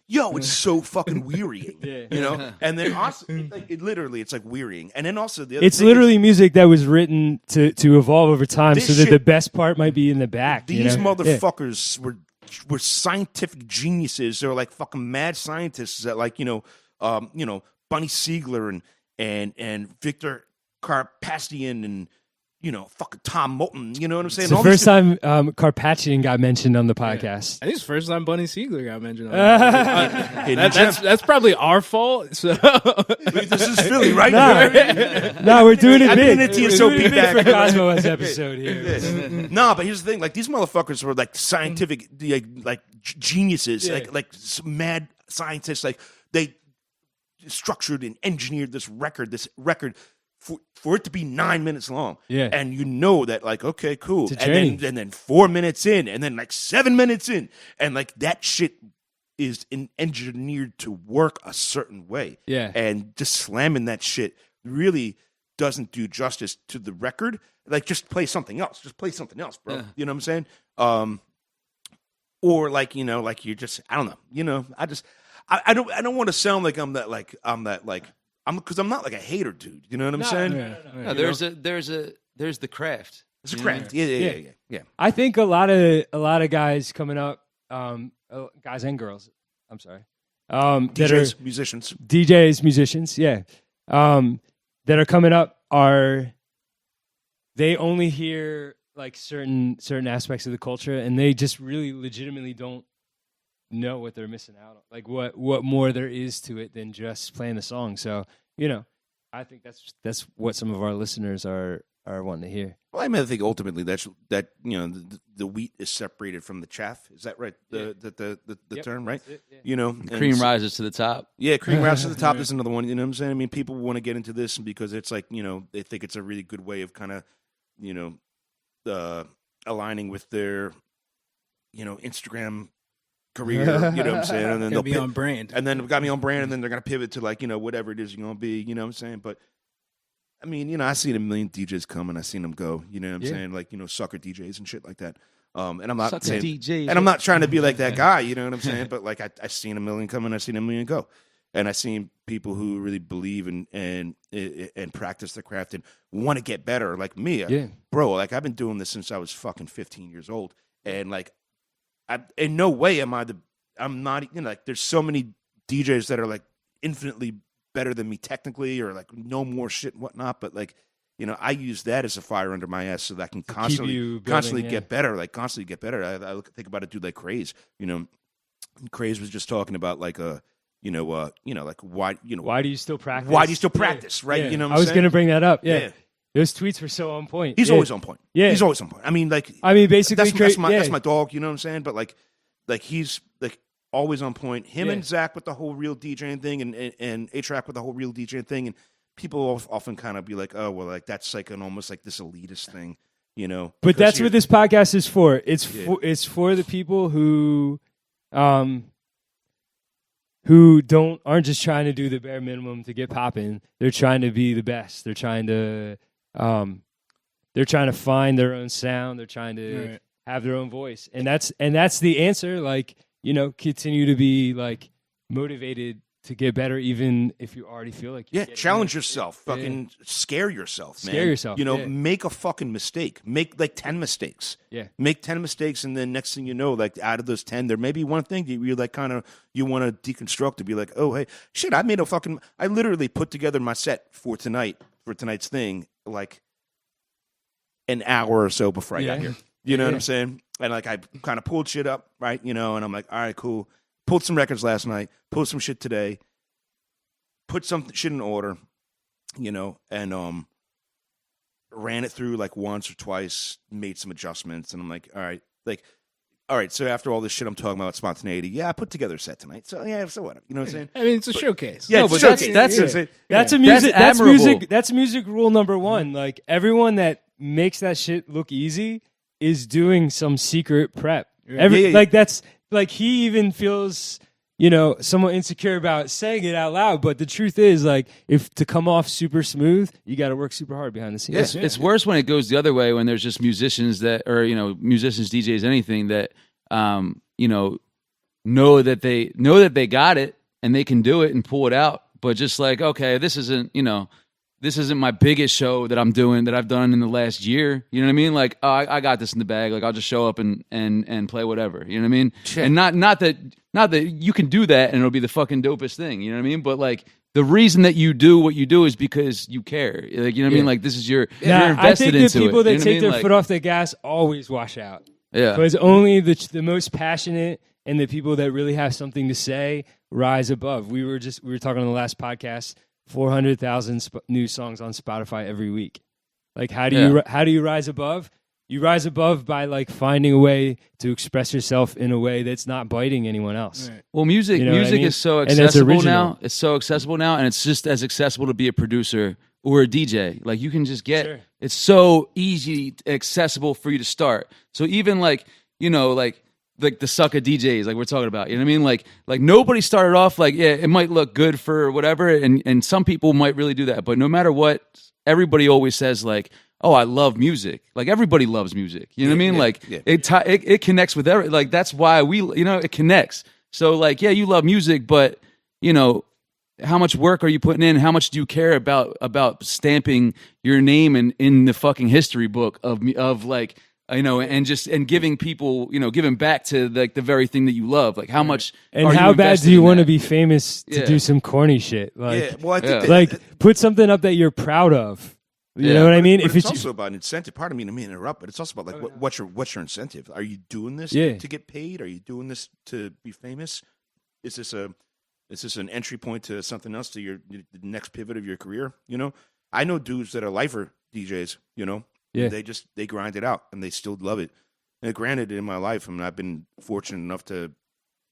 yo, it's so fucking wearying, And then also, it's like wearying, and then also the other it's literally music that was written to evolve over time, so that the best part might be in the back. These motherfuckers were scientific geniuses. They were like fucking mad scientists that, like, Bunny Siegler and Victor Carpassian and fucking Tom Moulton. You know what I'm saying? It's the first time Carpathian got mentioned on the podcast. I think it's the first time Bunny Siegler got mentioned on the podcast. That's probably our fault. So this is Philly, right? No, we're doing it big. I've been a TSOP back for Cosmo's episode here. No, but here's the thing: like, these motherfuckers were like scientific, like geniuses, like mad scientists. Like, they structured and engineered this record for it to be 9 minutes long. Yeah. And that, like, okay, cool. And then 4 minutes in, and then like 7 minutes in. And like that shit is engineered to work a certain way. Yeah. And just slamming that shit really doesn't do justice to the record. Like, just play something else. Just play something else, bro. Yeah. You know what I'm saying? Or like, like you're just, I don't know. I don't want to sound like I'm that because I'm not like a hater dude. You know what I'm saying? No, there's the craft. It's a craft. Yeah. I think a lot of guys coming up, guys and girls, I'm sorry, DJs, musicians, musicians, that are coming up they only hear like certain aspects of the culture, and they just really legitimately don't know what they're missing out on, like what more there is to it than just playing the song. So I think that's what some of our listeners are are wanting to hear. Well, I mean, I think ultimately that the wheat is separated from the chaff. Is that right? The Yep, term, right? that's it, yeah. You know, Cream rises to the top. Yeah, cream rises to the top is another one. You know what I'm saying? I mean, people want to get into this because it's like, they think it's a really good way of kind of, aligning with their, Instagram career. You know what I'm saying? And then They'll be on brand. And then got me on brand, and then they're gonna pivot to like, whatever it is you're gonna be. You know what I'm saying? But I mean, I seen a million DJs come and I seen them go. You know what I'm saying? Like, sucker DJs and shit like that. And I'm not saying, DJs, and I'm not trying to be like that guy. You know what I'm saying? But like, I seen a million come and I seen a million go, and I seen people who really believe and practice the craft and want to get better. Like me, bro. Like I've been doing this since I was fucking 15 years old, and like, in no way am I'm not. Like there's so many DJs that are like infinitely better than me technically, or like no more shit and whatnot, but like, I use that as a fire under my ass so that I can constantly get better, like constantly get better. I think about a dude like Craze, Craze was just talking about like like why do you still practice? Why do you still practice, right? Yeah. You know what I was saying? gonna bring that up. Yeah. Those tweets were so on point. He's always on point. Yeah. He's always on point. I mean, basically that's my dog, you know what I'm saying? But like he's like always on point. Him and Zach with the whole real DJing thing, and A-Track with the whole real DJing thing, and people often kind of be like, oh, well, like that's like an almost like this elitist thing, But that's what this podcast is for. It's for the people who aren't just trying to do the bare minimum to get popping. They're trying to be the best. They're trying to find their own sound. They're trying to have their own voice, and that's the answer. Like, continue to be like motivated to get better, even if you already feel like challenge yourself, fucking scare yourself, man. Scare yourself, make a fucking mistake, make like 10 mistakes, make 10 mistakes, and then next thing you know, like out of those 10, there may be one thing that you like kind of you want to deconstruct to be like, oh hey, shit, I literally put together my set for tonight's thing like an hour or so before I got here. You know what I'm saying? And like I kind of pulled shit up, right? And I'm like, all right, cool. Pulled some records last night, pulled some shit today, put some shit in order, and ran it through like once or twice, made some adjustments, and I'm like, all right, so after all this shit I'm talking about spontaneity, I put together a set tonight. So so what? You know what I'm saying? I mean, it's a showcase. Yeah, but that's music rule number one. Like everyone that makes that shit look easy is doing some secret prep. Like that's like he even feels, somewhat insecure about saying it out loud. But the truth is, like, if to come off super smooth, you got to work super hard behind the scenes. It's worse when it goes the other way, when there's just musicians that, or musicians, DJs, anything that, know that they got it and they can do it and pull it out. But just like, okay, this isn't my biggest show that I'm doing, that I've done in the last year. You know what I mean? Like, oh, I got this in the bag. Like, I'll just show up and play whatever. You know what I mean? Sure. And not that you can do that and it'll be the fucking dopest thing. You know what I mean? But like, the reason that you do what you do is because you care. Like, you know what I mean? Like, this is you're invested into it. I think the people that take their like, foot off the gas always wash out. Yeah. Because only the most passionate and the people that really have something to say rise above. We were talking on the last podcast. 400,000 new songs on Spotify every week. Like, how do you rise above? You rise above by like finding a way to express yourself in a way that's not biting anyone else. Right. Well, music is so accessible now. It's so accessible now, and it's just as accessible to be a producer or a DJ. Like, you can just get. It's so easy, accessible for you to start. So even like the sucker DJs, like we're talking about, you know what I mean? Like nobody started off like, it might look good for whatever, and some people might really do that. But no matter what, everybody always says like, oh, I love music. Like, everybody loves music. You know what I mean? It connects with like, that's why it connects. So like, you love music, but how much work are you putting in? How much do you care about stamping your name in the fucking history book of like, and giving people, giving back to like the very thing that you love. Like, how much and how bad do you want to be famous to do some corny shit? Like, well, I think put something up that you're proud of. You know what I mean? If it's also about incentive. Pardon me to interrupt, but it's also about like what's your incentive? Are you doing this to get paid? Are you doing this to be famous? Is this an entry point to something else, to the next pivot of your career? I know dudes that are DJs, you know? Yeah. They grind it out and they still love it. And granted, in my life, I mean, I've been fortunate enough to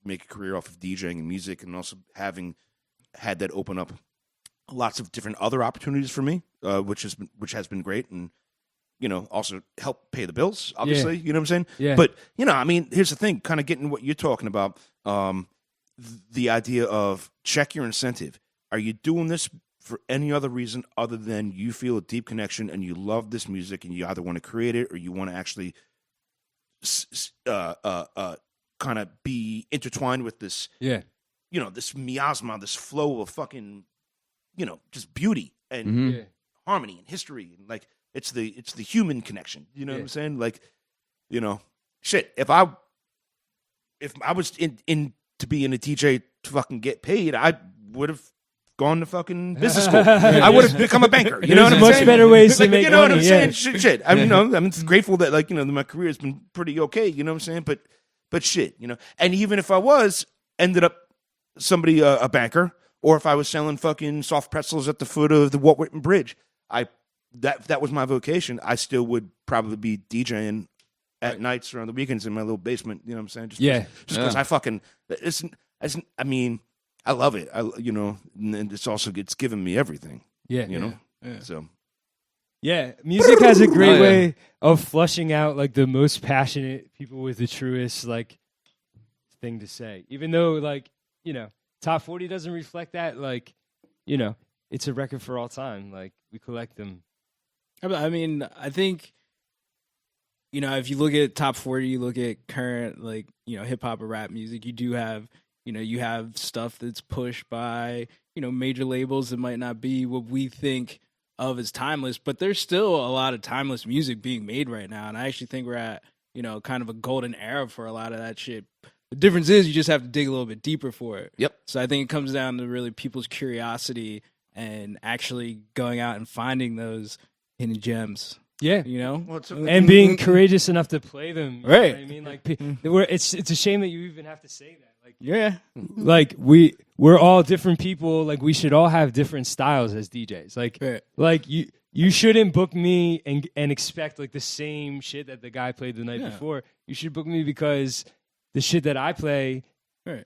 make a career off of DJing and music, and also having had that open up lots of different other opportunities for me, which has been great, and you know, also help pay the bills. Obviously, you know what I'm saying. Yeah. But you know, I mean, here's the thing: kind of getting what you're talking about, the idea of check your incentive. Are you doing this for any other reason other than you feel a deep connection and you love this music, and you either want to create it or you want to actually kind of be intertwined with this, Yeah. you know, this miasma, this flow of fucking, you know, just beauty and Mhm. Yeah. harmony and history, and like it's the human connection. You know what I'm saying? Like, you know, shit. If I was in to be in a DJ to fucking get paid, I would have gone to fucking business school. I would have become a banker. You know what I'm much saying? better ways to Like, make you know what money, I'm yeah. saying? Shit. I mean, you know, I'm grateful that, like, you know, my career has been pretty okay. You know what I'm saying? But shit, you know. And even if I ended up somebody a banker, or if I was selling fucking soft pretzels at the foot of the Walt Whitman Bridge, that was my vocation. I still would probably be DJing at nights or on the weekends in my little basement. You know what I'm saying? Just because I fucking I mean, I love it. You know, and it's given me everything. Yeah. You know. Yeah. So Yeah, music has a great Oh, yeah. way of flushing out like the most passionate people with the truest like thing to say. Even though, like, you know, Top 40 doesn't reflect that. Like, you know, it's a record for all time. Like, we collect them. I mean, I think, you know, if you look at Top 40, you look at current, like, you know, hip hop or rap music, you do have, you know, you have stuff that's pushed by, you know, major labels that might not be what we think of as timeless, but there's still a lot of timeless music being made right now. And I actually think we're at, you know, kind of a golden era for a lot of that shit. The difference is you just have to dig a little bit deeper for it. Yep. So I think it comes down to really people's curiosity and actually going out and finding those hidden gems. Yeah. You know? well, it's And being courageous enough to play them. You know Right. what I mean? Like, it's a shame that you even have to say that. Like, Yeah. like we're all different people. Like, we should all have different styles as DJs. Like, Right. like you shouldn't book me and expect like the same shit that the guy played the night before. You should book me because the shit that I play, Right.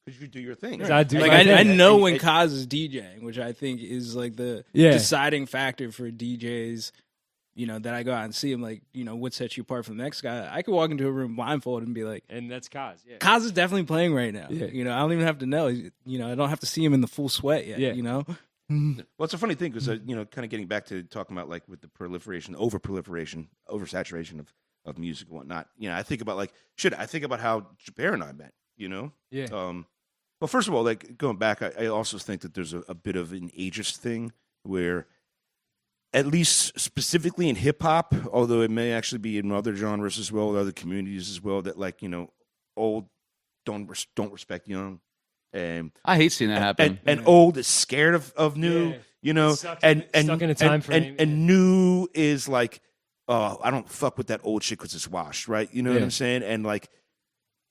because you do your thing. 'cause I do Like my I thing. know when Kaz is DJing, which I think is like the deciding factor for DJs, you know, that I go out and see him, like, you know, what sets you apart from the next guy. I could walk into a room blindfolded and be like, And that's Kaz. Yeah. Kaz is definitely playing right now. Yeah. You know, I don't even have to know. You know, I don't have to see him in the full sweat yet. Yeah. You know? Well, it's a funny thing because, you know, kind of getting back to talking about like with the oversaturation of music and whatnot. You know, I think about like, I think about how Jabair and I met, you know? Yeah. Well, first of all, like going back, I also think that there's a bit of an ageist thing where, at least specifically in hip hop, although it may actually be in other genres as well, other communities as well, that like, you know, old don't respect young. And I hate seeing that happen. and old is scared of new, Yeah. you know, Stuck and in a time frame. and new is like, oh, I don't fuck with that old shit because it's washed, right? You know what Yeah. I'm saying? And like,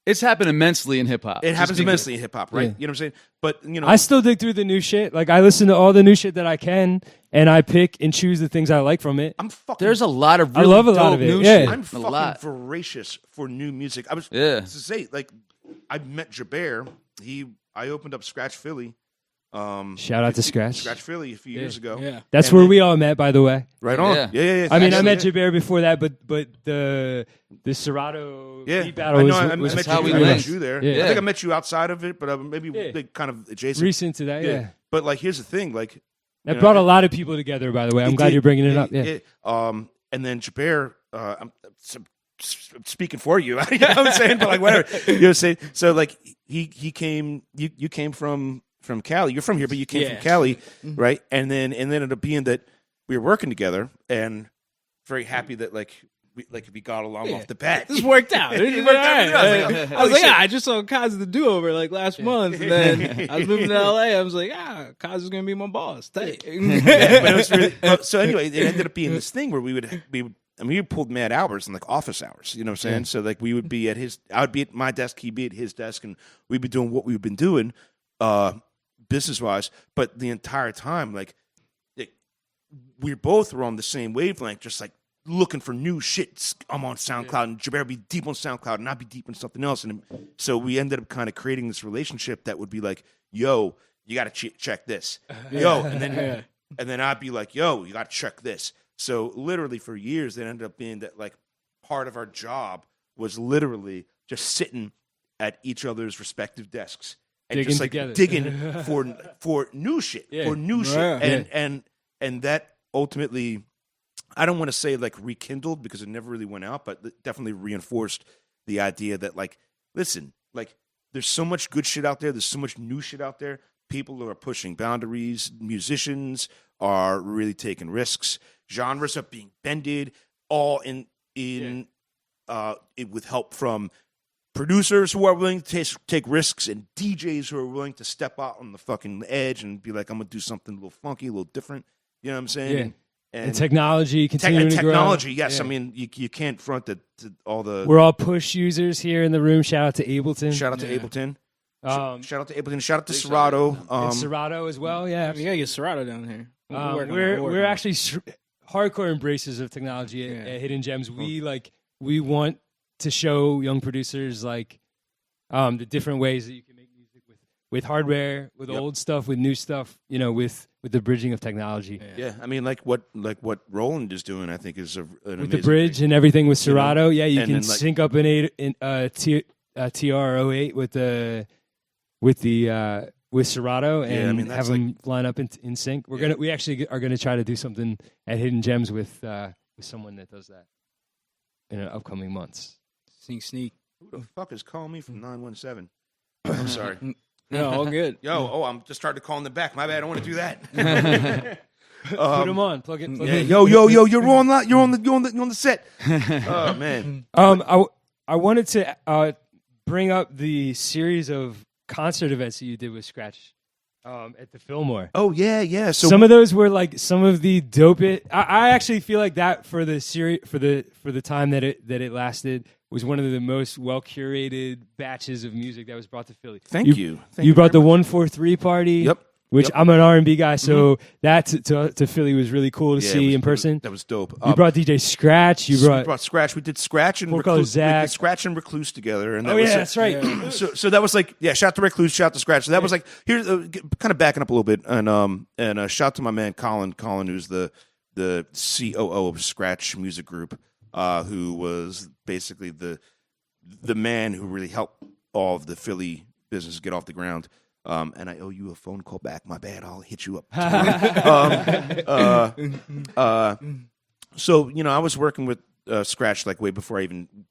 It's happened immensely in hip hop. it happens immensely in hip hop, right? Yeah. You know what I'm saying? But you know, I still dig through the new shit. Like, I listen to all the new shit that I can, and I pick and choose the things I like from it. I'm fucking. There's a lot of I really love a lot dope of it, new yeah. shit. I'm a fucking lot. voracious for new music. I was Yeah. to say, like, I met Jabair. I opened up Scratch Philly. Shout out to Scratch. Scratch Philly a few years ago. Yeah. That's And where then- we all met, by the way. Right on. Yeah. Yeah. I mean, I met Yeah. Jabair before that, but the Serato Yeah, beat battle I know. was, I was met how you. we I met linked. you there. Yeah. I think I met you outside of it, but maybe Yeah. like kind of adjacent. recent to that. Yeah, But like, here's the thing. Like, that you brought know, a lot of people together. By the way, I'm He glad did. you're bringing it up. Yeah, And then Jabair, I'm speaking for you. You know what I'm saying? But like, whatever. You know what I'm saying? So like, he came. You came from Cali. You're from here, but you came Yeah. from Cali, right? And then it ended up being that we were working together, and very happy that we got along off the bat. This worked out. It It worked out. I was Holy like, shit. I just saw Kaz the do-over like last month. And then I was moving to LA. I was like, Kaz is going to be my boss. Tight. But it was really, so anyway, it ended up being this thing where we pulled mad hours and like office hours, you know what I'm saying? So like we would be I would be at my desk, he'd be at his desk, and we'd be doing what we've been doing, business wise. But the entire time, like we both were on the same wavelength, just like looking for new shit. I'm on SoundCloud, and Jabair would be deep on SoundCloud, and I'd be deep in something else. And so we ended up kind of creating this relationship that would be like, yo, you got to check this. Yo, and then I'd be like, yo, you got to check this. So literally for years, it ended up being that like part of our job was literally just sitting at each other's respective desks and digging just like together. digging for new shit, Yeah. and that ultimately, I don't want to say like rekindled because it never really went out, but it definitely reinforced the idea that like, listen, like there's so much good shit out there. There's so much new shit out there. People are pushing boundaries. Musicians are really taking risks. Genres are being bended, all with help from producers who are willing to take risks and DJs who are willing to step out on the fucking edge and be like, I'm gonna do something a little funky, a little different. You know what I'm saying? Yeah. And technology continuing to grow. Technology, yes. Yeah. I mean, you can't front all the. We're all push users here in the room. Shout out to Ableton. Shout out to Ableton. Shout out to Ableton. Shout out to Big Serato. And Serato as well. Yeah. We gotta get Serato down here. We're actually hardcore embracers of technology at Hidden Gems. We want to show young producers like the different ways that you can make music with hardware, with old stuff, with new stuff. You know, with the bridging of technology. Yeah, I mean, like what Roland is doing, I think is an With amazing the bridge and everything with Serato. Yeah, you And can then, like- sync up an TR8 with Serato and I mean, have that's them line up in sync. We actually are gonna try to do something at Hidden Gems with someone that does that in upcoming months. Sneak. Who the fuck is calling me from 917? I'm sorry. No, all good. I'm just starting to call in the back. My bad. I don't want to do that. Put them on. Plug it. Yeah, yo, you're on the set. Oh man. I wanted to bring up the series of concert events that you did with Scratch at the Fillmore. Oh yeah. So some of those were like some of the dopest. I actually feel like that for the series for the time that it lasted was one of the most well curated batches of music that was brought to Philly. Thank you. You brought the 143 party. Yep. Which I'm an R&B guy, so that to Philly was really cool to see in person. That was dope. You brought DJ Scratch. You brought Scratch. We did Scratch and Four Color Recluse. We Zach. did Scratch and Recluse together. And that that's right. Yeah. So that was like, shout out to Recluse, shout out to Scratch. So that was like, here's kind of backing up a little bit, and shout out to my man Colin, who's the COO of Scratch Music Group, who was basically the man who really helped all of the Philly business get off the ground. And I owe you a phone call back. My bad. I'll hit you up. So, I was working with Scratch like way before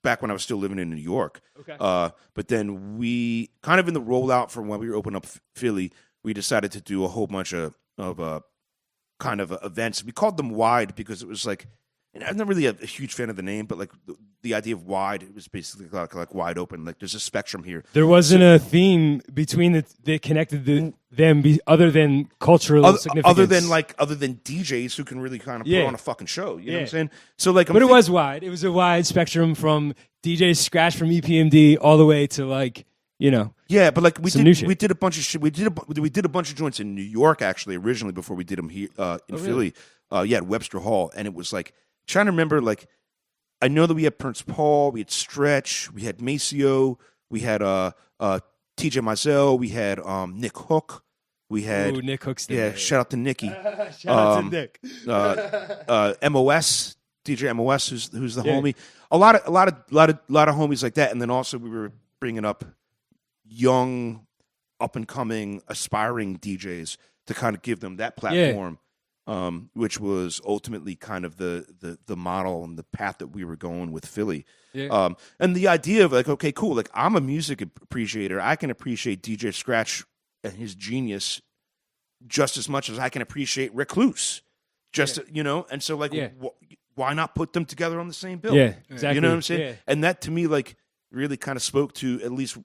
back when I was still living in New York. Okay. But then we kind of in the rollout from when we were opening up Philly, we decided to do a whole bunch of kind of events. We called them Wide because it was like, and I'm not really a huge fan of the name, but like the idea of wide, it was basically like wide open. Like there's a spectrum here. There wasn't a theme between that connected them other than cultural significance. Other than DJs who can really kind of put on a fucking show. You know what I'm saying? So like, but it was wide. It was a wide spectrum from DJ Scratch from EPMD all the way to like, Yeah, but like we did did a bunch of shit. We did a bunch of joints in New York actually originally before we did them here in Philly. At Webster Hall, and it was like trying to remember like. I know that we had Prince Paul, we had Stretch, we had Maceo, we had TJ Mizell, we had Nick Hook, we had Nick Hook's shout out to Nicky, shout out to Nick, MOS, DJ MOS, who's the homie, a lot of homies like that, and then also we were bringing up young, up and coming, aspiring DJs to kind of give them that platform. Which was ultimately kind of the model and the path that we were going with Philly. Yeah. And the idea of like, okay, cool, like I'm a music appreciator. I can appreciate DJ Scratch and his genius just as much as I can appreciate Recluse. And so like, why not put them together on the same bill? Yeah, exactly. You know what I'm saying? Yeah. And that to me like really kind of spoke to at least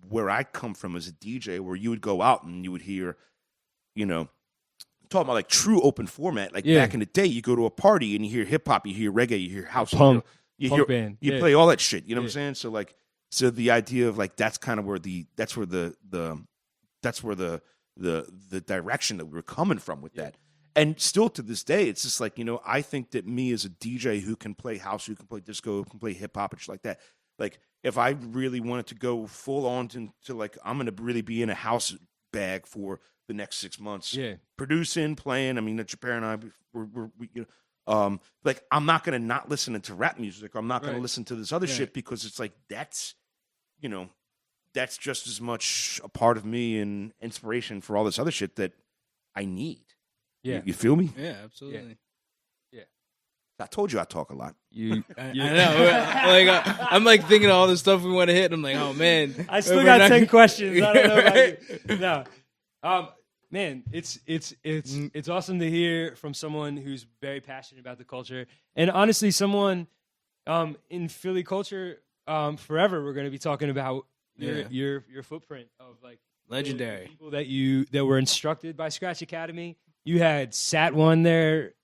where I come from as a DJ, where you would go out and you would hear, talking about like true open format, like back in the day, you go to a party and you hear hip hop, you hear reggae, you hear house, punk band, you play all that shit. You know what I'm saying? So the idea of like that's kind of where the direction that we were coming from with that, And still to this day, it's just like, I think that me as a DJ who can play house, who can play disco, who can play hip hop and shit like that. Like, if I really wanted to go full on to like, I'm going to really be in a house bag for the next 6 months. Yeah. Producing, playing. I mean, Jabair and I, we like, I'm not going to not listen to rap music. I'm not going to listen to this other shit because it's like, that's just as much a part of me and inspiration for all this other shit that I need. Yeah. You feel me? Yeah, absolutely. Yeah. I told you I talk a lot. I know. I'm like thinking of all the stuff we want to hit. And I'm like, oh man, I still got 10 questions. I don't know about you. No. Man, it's awesome to hear from someone who's very passionate about the culture. And honestly, someone in Philly culture, forever we're going to be talking about your footprint of like legendary people that were instructed by Scratch Academy. You had Sat One there,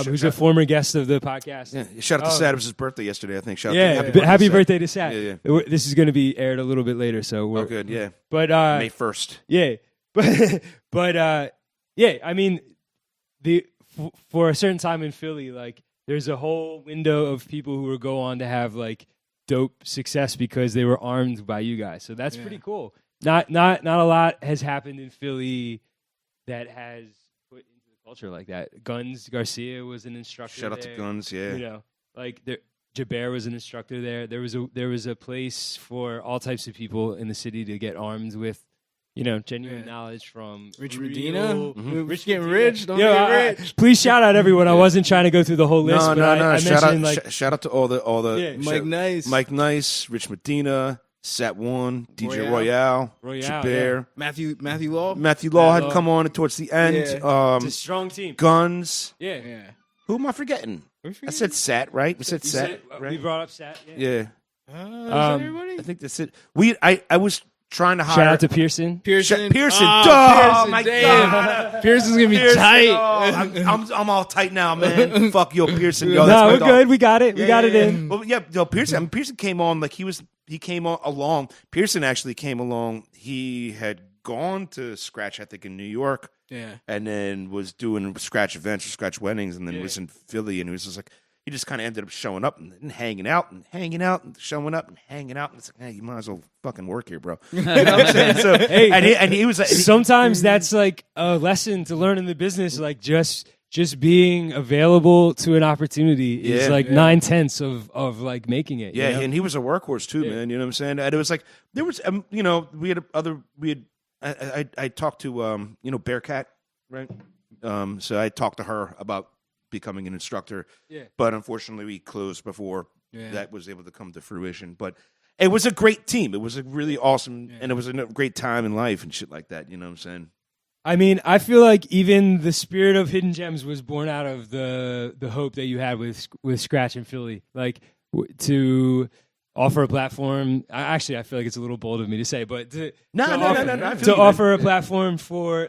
who's a former guest of the podcast. Yeah, shout out to Sat. It was his birthday yesterday, I think. Happy birthday to Sat. Yeah. This is going to be aired a little bit later, so we're good. Yeah, but May 1st. Yeah, but yeah. I mean, for a certain time in Philly, like there's a whole window of people who will go on to have like dope success because they were armed by you guys. So that's pretty cool. Not a lot has happened in Philly that has put into the culture like that. Guns Garcia was an instructor. Shout out there. to Guns, yeah. Like Jabair was an instructor there. There was a place for all types of people in the city to get armed with, genuine knowledge from Rich Medina. Rich getting Medina. rich. Don't get rich. Please shout out everyone. I wasn't trying to go through the whole list. No. I mentioned Shout out to all the Mike Nice, Rich Medina, Sat One, DJ Royale, Jabair, Matthew Law. Matthew Law had come on towards the end. it's a strong team. Guns. Yeah. Who am I forgetting? I said Sat, right? We said Sat, right? We brought up Sat. Yeah. Everybody? I think that's it. I was trying to hire. Shout out to Pearson. Pearson. Oh, My damn. God. Pearson's gonna be tight. Oh, I'm all tight now, man. Fuck yo, Pearson. Yo, No, we're good. We got it. We got it in. Well, Pearson. I mean, Pearson came on like he came on along. Pearson actually came along. He had gone to Scratch, I think, in New York. Yeah. And then was doing Scratch events or Scratch weddings, and then was in Philly, and he was just like, he just kind of ended up showing up and hanging out and showing up and hanging out. And it's like, hey, you might as well fucking work here, bro. You know what I'm saying? So, and he was like, sometimes that's like a lesson to learn in the business, like just being available to an opportunity is like 9/10 of like making it. Yeah, and he was a workhorse too, man. You know what I'm saying? And it was like there was, I talked to Bearcat, right? So I talked to her about becoming an instructor. Yeah. But unfortunately, we closed before that was able to come to fruition. But it was a great team. It was a really awesome, and it was a great time in life and shit like that. You know what I'm saying? I mean, I feel like even the spirit of Hidden Gems was born out of the hope that you had with Scratch in Philly, like to offer a platform. Actually, I feel like it's a little bold of me to say, but to offer a platform for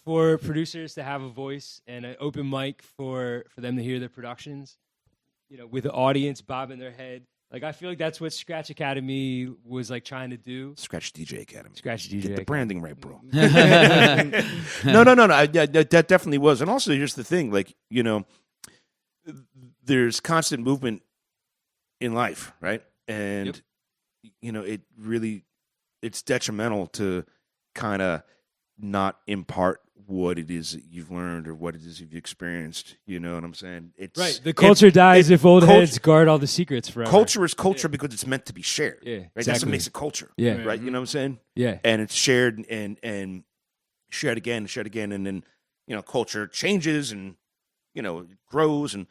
for producers to have a voice and an open mic for them to hear their productions, with the audience bobbing their head. Like, I feel like that's what Scratch Academy was like trying to do. Scratch DJ Academy. Scratch DJ. Get the branding right, bro. No. That definitely was. And also, here's the thing. Like, there's constant movement in life, right? And, it's detrimental to kind of not impart what it is that you've learned or what it is you've experienced. You know what I'm saying? It's right. The culture dies if old heads guard all the secrets forever. Culture is culture because it's meant to be shared. Yeah, right. Exactly. That's what makes it culture. Yeah, right. You know what I'm saying? Yeah. And it's shared and shared again, and then culture changes and it grows and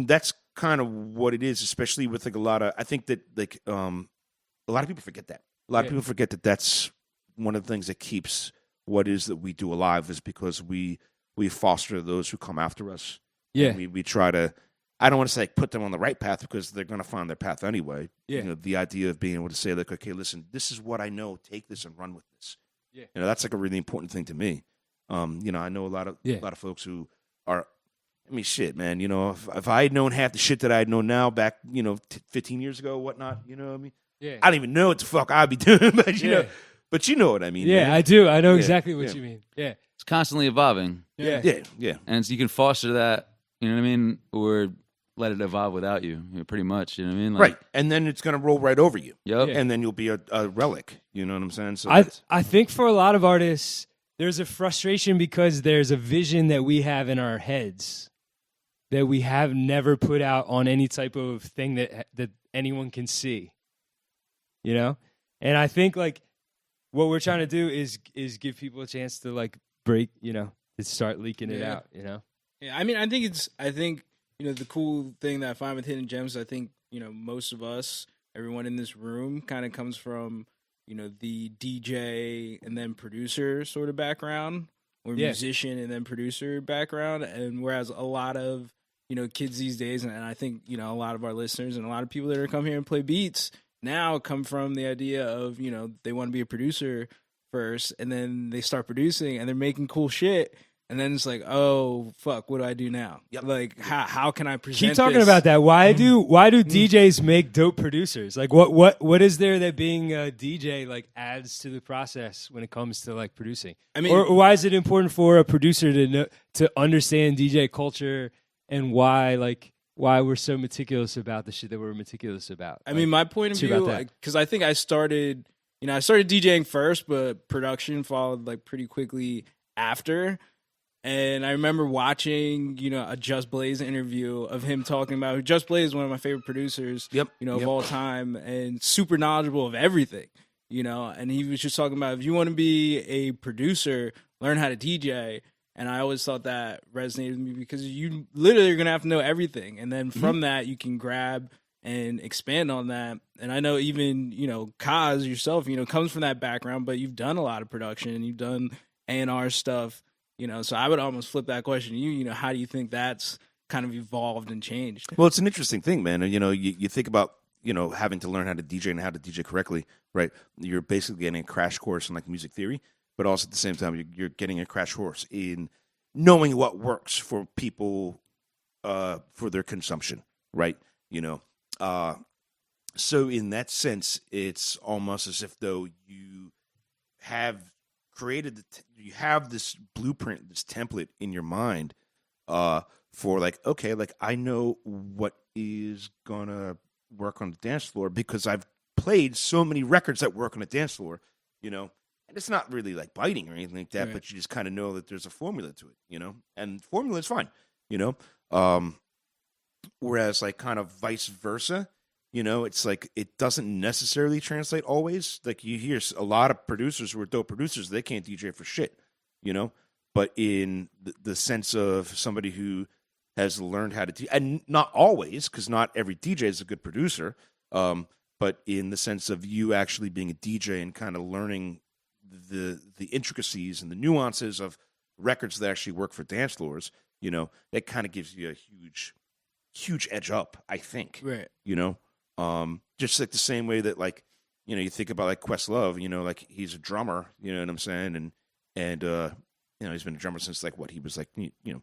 that's kind of what it is. Especially with like a lot of, I think that like a lot of people forget that. A lot of people forget that that's one of the things that keeps what is that we do alive is because we foster those who come after us. Yeah. And we try to, I don't want to say put them on the right path because they're going to find their path anyway. Yeah. The idea of being able to say like, okay, listen, this is what I know. Take this and run with this. Yeah. That's like a really important thing to me. I know a lot of folks who are, I mean, shit, man, if I had known half the shit that I know now back, 15 years ago, whatnot, what I mean? Yeah. I don't even know what the fuck I'd be doing, but but you know what I mean. Yeah, man. I do. I know exactly what you mean. Yeah. It's constantly evolving. Yeah. And so you can foster that, you know what I mean, or let it evolve without you, pretty much. You know what I mean? Right. And then it's going to roll right over you. Yep. And then you'll be a relic. You know what I'm saying? So I think for a lot of artists, there's a frustration because there's a vision that we have in our heads that we have never put out on any type of thing that anyone can see, you know? And I think like what we're trying to do is give people a chance to like break, you know, to start leaking it out, you know? Yeah, I mean, I think, you know, the cool thing that I find with Hidden Gems, I think, you know, most of us, everyone in this room kind of comes from, you know, the DJ and then producer sort of background, or musician and then producer background. And whereas a lot of, you know, kids these days, and I think, you know, a lot of our listeners and a lot of people that are come here and play beats now come from the idea of, you know, they want to be a producer first, and then they start producing and they're making cool shit. And then it's like, oh fuck, what do I do now? Yep. Like, how can I present? Keep talking this? about that. Why do DJs make dope producers? Like, what is there that being a DJ like adds to the process when it comes to like producing? I mean, or why is it important for a producer to understand DJ culture and why we're so meticulous about the shit that we're meticulous about? I mean, my point of view, because I think I started DJing first, but production followed like pretty quickly after. And I remember watching, you know, a Just Blaze interview of him talking about Just Blaze is one of my favorite producers, you know, of all time, and super knowledgeable of everything, you know. And he was just talking about, if you want to be a producer, learn how to DJ. And I always thought that resonated with me because you literally are going to have to know everything. And then from that, you can grab and expand on that. And I know even, you know, Kaz yourself, you know, comes from that background, but you've done a lot of production, you've done A&R stuff. You know, so I would almost flip that question to you. You know, how do you think that's kind of evolved and changed? Well, it's an interesting thing, man. And, you know, you think about, you know, having to learn how to DJ and how to DJ correctly, right? You're basically getting a crash course in like music theory, but also at the same time, you're getting a crash course in knowing what works for people for their consumption, right? You know, so in that sense, it's almost as if though you have created you have this blueprint, this template in your mind for like, okay, like I know what is gonna work on the dance floor because I've played so many records that work on the dance floor, you know. And it's not really like biting or anything like that, right. But you just kind of know that there's a formula to it, you know. And formula is fine, you know. Whereas like kind of vice versa. You know, it's like it doesn't necessarily translate always. Like you hear a lot of producers who are dope producers, they can't DJ for shit, you know. But in the sense of somebody who has learned how to and not always, because not every DJ is a good producer, but in the sense of you actually being a DJ and kind of learning the intricacies and the nuances of records that actually work for dance floors, you know, that kind of gives you a huge edge up, I think. Right. You know? Just like the same way that, like, you know, you think about like Questlove, you know, like he's a drummer, you know what I'm saying, and you know, he's been a drummer since like what he was like, you know,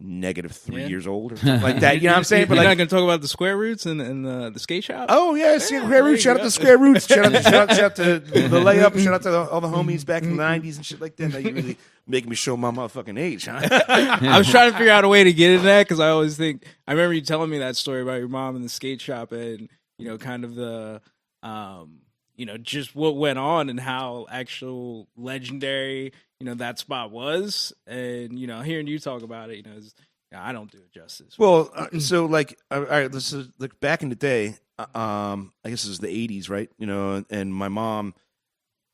-3 years old or something like that. You know what I'm saying? But you're not gonna talk about the Square Roots and the skate shop. Oh yeah, Square Roots. Shout out to Square Roots. Shout out to the layup. Shout out to all the homies back in the '90s and shit like that. Now you really making me show my motherfucking age, huh? I was trying to figure out a way to get into that because I always think I remember you telling me that story about your mom in the skate shop and. You know, kind of the, you know, just what went on and how actual legendary, you know, that spot was. And, you know, hearing you talk about it, you know, I don't do it justice. Well, so like, all right, this is like back in the day, I guess it was the 80s, right? You know, and my mom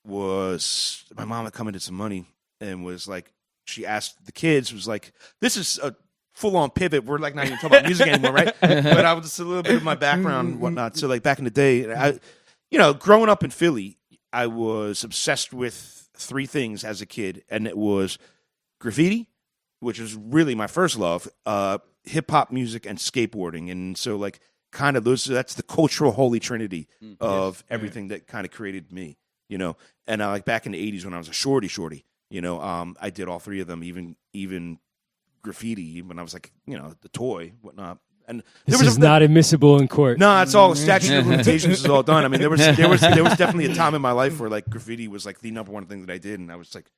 had come into some money and was like, she asked the kids, was like, this is a full-on pivot. We're like not even talking about music anymore, right? But I was just a little bit of my background and whatnot. So like back in the day, you know, growing up in Philly, I was obsessed with 3 things as a kid, and it was graffiti, which was really my first love, hip-hop music, and skateboarding. And so like kind of that's the cultural holy trinity of everything that kind of created me, you know. And like back in the 80s when I was a shorty, you know, I did all 3 of them, even graffiti when I was like, you know, the toy, whatnot. And this is not admissible in court. No, it's all statute of limitations is all done. I mean, there was definitely a time in my life where like graffiti was like the number one thing that I did, and I was like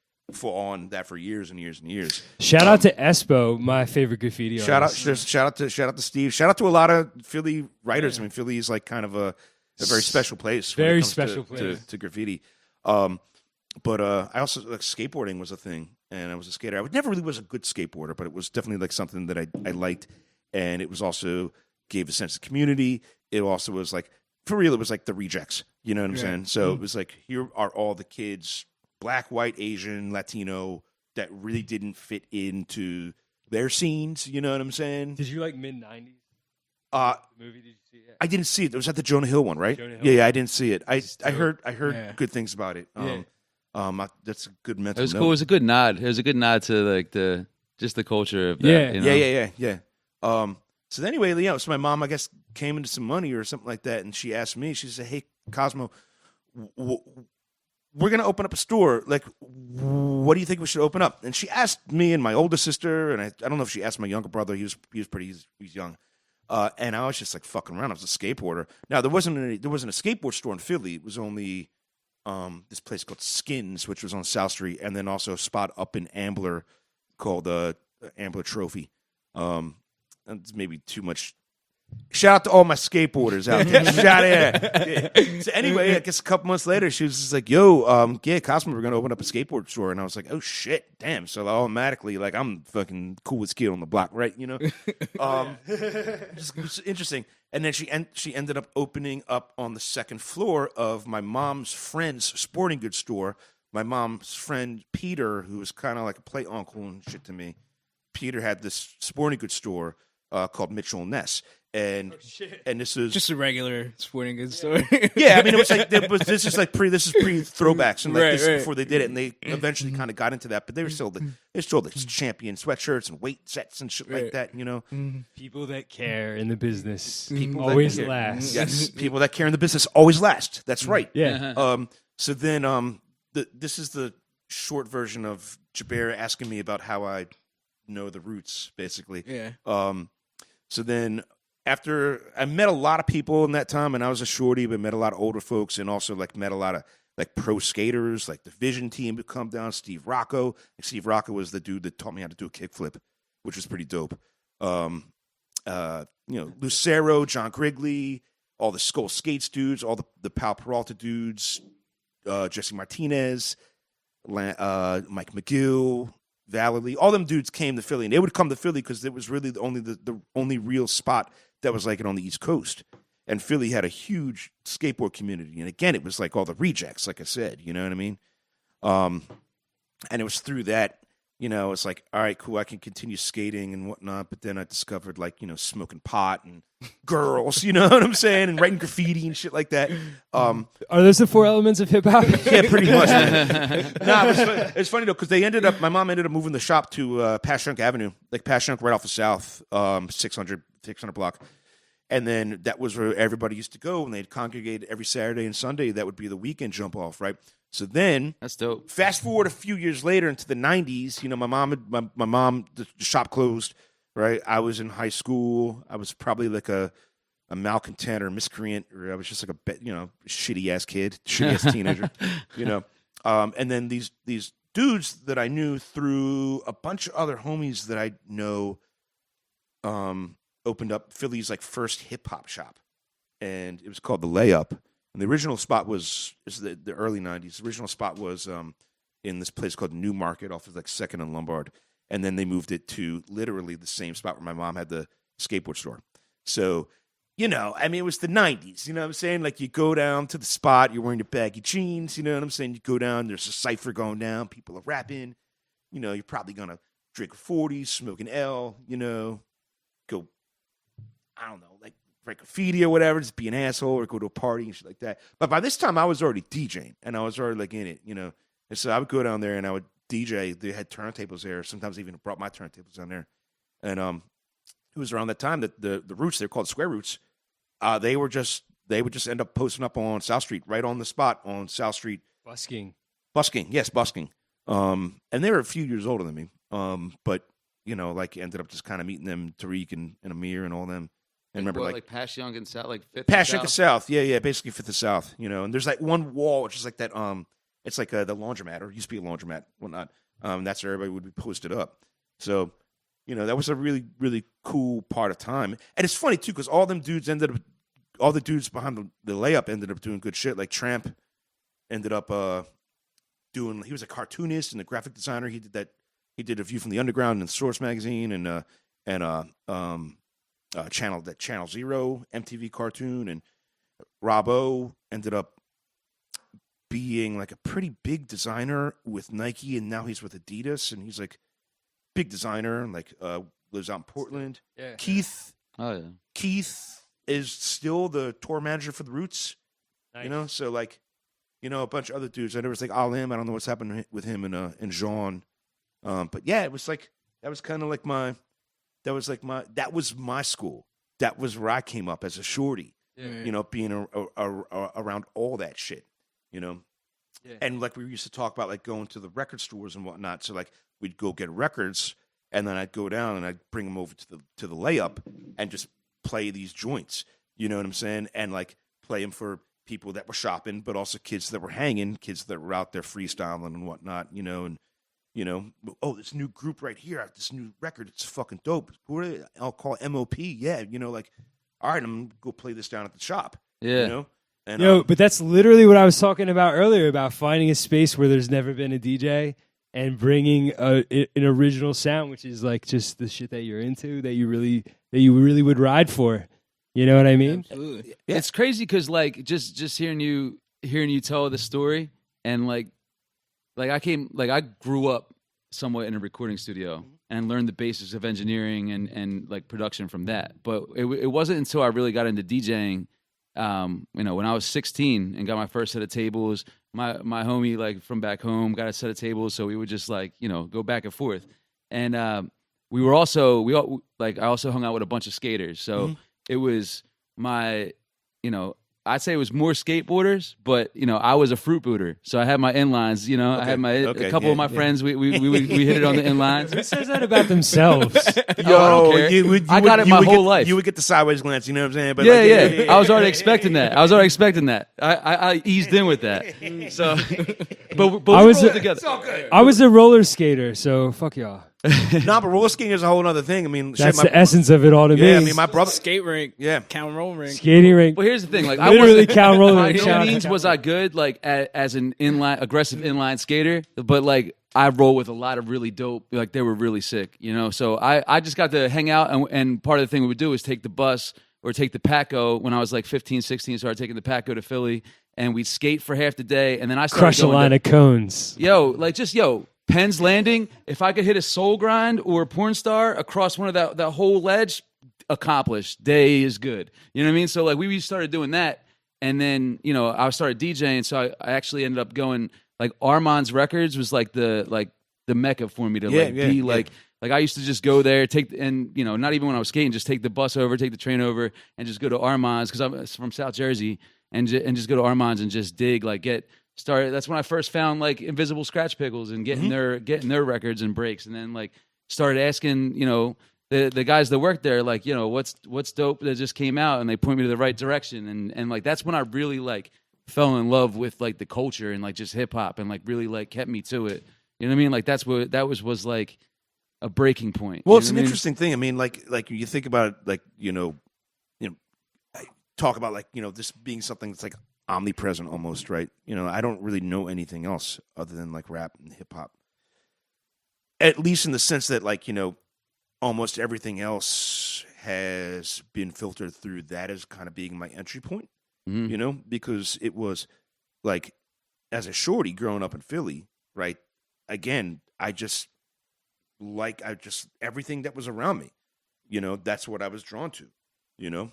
on that for years and years and years. Shout out to Espo, my favorite graffiti Shout artist. out to Steve. Shout out to a lot of Philly writers. I mean, Philly is like kind of a very special place. When Very it comes special place to graffiti. But I also like skateboarding was a thing, and I was a skater. I never really was a good skateboarder, but it was definitely like something that I liked, and it was also gave a sense of community. It also was like, for real, it was like the rejects. You know what I'm saying? So it was like, here are all the kids, black, white, Asian, Latino, that really didn't fit into their scenes. You know what I'm saying? Did you like mid-90s? Movie, did you see it? I didn't see it. It was at the Jonah Hill one, right? Jonah Hill. Yeah, I didn't see it. I heard Yeah. good things about it. That's a good mental It was note. cool. It was a good nod. It was a good nod to like the culture of that. Yeah. You know? Yeah. So anyway, so my mom, I guess, came into some money or something like that, and she asked me. She said, "Hey, Cosmo, we're gonna open up a store. Like, what do you think we should open up?" And she asked me and my older sister, and I don't know if she asked my younger brother. He's young. And I was just like fucking around. I was a skateboarder. Now there wasn't a skateboard store in Philly. It was only this place called Skins, which was on South Street, and then also a spot up in Ambler called Ambler Trophy. That's maybe too much. Shout out to all my skateboarders out there. Shout out. Yeah. So anyway, I guess a couple months later, she was just like, "Yo, yeah, Cosmo, we're gonna open up a skateboard store," and I was like, "Oh shit, damn!" So automatically, like, I'm fucking coolest kid on the block, right? You know, it's interesting. And then she ended up opening up on the second floor of my mom's friend's sporting goods store. My mom's friend Peter, who was kind of like a play uncle and shit to me. Peter had this sporting goods store called Mitchell and Ness. And this is Just a regular sporting goods store. yeah. I mean, it was like this is pre throwbacks, and like Right, this right. is before they did it, and they eventually kind of got into that. But they were still the champion sweatshirts and weight sets and shit like Right. that. You know, People that care in the business People that always care. last. Yes, people that care in the business always last. That's right. Yeah. So then this is the short version of Jabair asking me about how I know the roots, basically. Yeah. So then after I met a lot of people in that time, and I was a shorty, but met a lot of older folks, and also like met a lot of like pro skaters, like the Vision team would come down. Steve Rocco. Like Steve Rocco was the dude that taught me how to do a kickflip, which was pretty dope. Lucero, John Grigley, all the Skull Skates dudes, all the Pal Peralta dudes, Jesse Martinez, Mike McGill, Valerie, all them dudes came to Philly, and they would come to Philly because it was really the only real spot that was like it on the East Coast. And Philly had a huge skateboard community, and again, it was like all the rejects, like I said, you know what I mean? And it was through that, it's like, all right, cool, I can continue skating and whatnot, but then I discovered like, smoking pot and girls, you know what I'm saying, and writing graffiti and shit like that. Are those the four elements of hip hop? Yeah, pretty much. It's funny though, because my mom ended up moving the shop to Passyunk Avenue, like Passyunk right off the South, 600 block. And then that was where everybody used to go, and they'd congregate every Saturday and Sunday. That would be the weekend jump off, right? So then, That's dope. fast forward a few years later into the 90s, my mom, the shop closed, right? I was in high school. I was probably like a malcontent or miscreant, or I was just like shitty-ass kid, shitty-ass teenager, And then these dudes that I knew through a bunch of other homies that I know opened up Philly's like first hip-hop shop, and it was called The Layup. And the original spot was the early 90s. The original spot was in this place called New Market off of like 2nd and Lombard. And then they moved it to literally the same spot where my mom had the skateboard store. So, it was the 90s. You know what I'm saying? Like you go down to the spot, you're wearing your baggy jeans. You know what I'm saying? You go down, there's a cypher going down, people are rapping. You're probably going to drink a 40, smoke an L, go, I don't know, like, write graffiti or whatever, just be an asshole or go to a party and shit like that. But by this time, I was already DJing, and I was already like in it, And so I would go down there and I would DJ. They had turntables there. Sometimes I even brought my turntables down there. And it was around that time that the Roots, they're called Square Roots. They would just end up posting up on South Street, right on the spot on South Street. Busking. Yes, busking. And they were a few years older than me. But ended up just kind of meeting them, Tariq and Amir and all them. And remember, like Passyunk and South, like Fifth. Passyunk and South, yeah, basically Fifth and South, And there's like one wall, which is like that. It's like the laundromat, or used to be a laundromat, whatnot. That's where everybody would be posted up. So, you know, that was a really, really cool part of time. And it's funny, too, because all the dudes behind the layup ended up doing good shit. Like Tramp ended up he was a cartoonist and a graphic designer. He did A View from the Underground and Source Magazine and Channel Zero MTV cartoon. And Robbo ended up being like a pretty big designer with Nike, and now he's with Adidas, and he's like big designer, like lives out in Portland. Yeah. Keith Keith is still the tour manager for the Roots. Nice. You know, so like, you know, a bunch of other dudes. I know it's like Alim. I don't know what's happened with him and Jean. But yeah, it was like that was kind of like that was my school. That was where I came up as a shorty. Yeah. You know, being around all that shit. You know, Yeah. and like we used to talk about like going to the record stores and whatnot. So like we'd go get records, and then I'd go down and I'd bring them over to the layup and just play these joints. You know what I'm saying? And like play them for people that were shopping, but also kids that were hanging, kids that were out there freestyling and whatnot. You know, and you know, oh, this new group right here, this new record, it's fucking dope. Who are they? I'll call it MOP. Yeah, you know, like, all right, I'm gonna go play this down at the shop. Yeah. You know? And, Yo, but that's literally what I was talking about earlier about finding a space where there's never been a DJ and bringing an original sound, which is like just the shit that you're into, that you really would ride for. You know what I mean? Absolutely. Yeah. It's crazy because like just hearing you tell the story, and like I grew up somewhat in a recording studio and learned the basics of engineering and like production from that. But it wasn't until I really got into DJing. You know, when I was 16 and got my first set of tables, my homie like from back home got a set of tables, so we would just like, you know, go back and forth. And I also hung out with a bunch of skaters. So it was my, you know, I'd say it was more skateboarders, but you know, I was a fruit booter, so I had my inlines. You know, I had a couple of my friends. We hit it on the inlines. Who says that about themselves? I don't care. I got it my whole life. You would get the sideways glance, you know what I'm saying? But Yeah. I was already expecting that. I eased in with that. So, but I was we rolled together. It's all good. I was a roller skater, so fuck y'all. Nah, but roller skating is a whole other thing. I mean, That's the essence of it all to me. Yeah, I mean, my brother. Skate rink, Yeah. count roll rink. Skating rink. Well, here's the thing. Like, Literally I wasn't count roller by rink. no Shout out to means count was I good like as an aggressive inline skater, but like I roll with a lot of really dope. Like they were really sick, you know. So I just got to hang out, and part of the thing we would do is take the bus or take the Paco. When I was like 15, 16, started taking the Paco to Philly, and we'd skate for half the day, and then I started Crush a going line to, of cones. Penn's Landing. If I could hit a soul grind or a porn star across one of that whole ledge, accomplished. Day is good. You know what I mean? So like we started doing that, and then you know I started DJing. So I actually ended up going like Armand's Records was like the mecca for me to be like I used to just go there, and you know not even when I was skating, just take the bus over, take the train over, and just go to Armand's because I'm from South Jersey, and just go to Armand's and just dig get started. That's when I first found like Invisible Scratch Pickles and getting their records and breaks, and then like started asking you know the guys that worked there like you know what's dope that just came out, and they point me to the right direction, and like that's when I really like fell in love with like the culture and like just hip hop and like really like kept me to it. You know what I mean? Like that was like a breaking point. Well, it's an interesting thing. I mean, like you think about it, like you know, I talk about like you know this being something that's like omnipresent almost, right? You know, I don't really know anything else other than like rap and hip hop. At least in the sense that like, you know, almost everything else has been filtered through that as kind of being my entry point, you know, because it was like as a shorty growing up in Philly, right? Again, I just everything that was around me, you know, that's what I was drawn to, you know?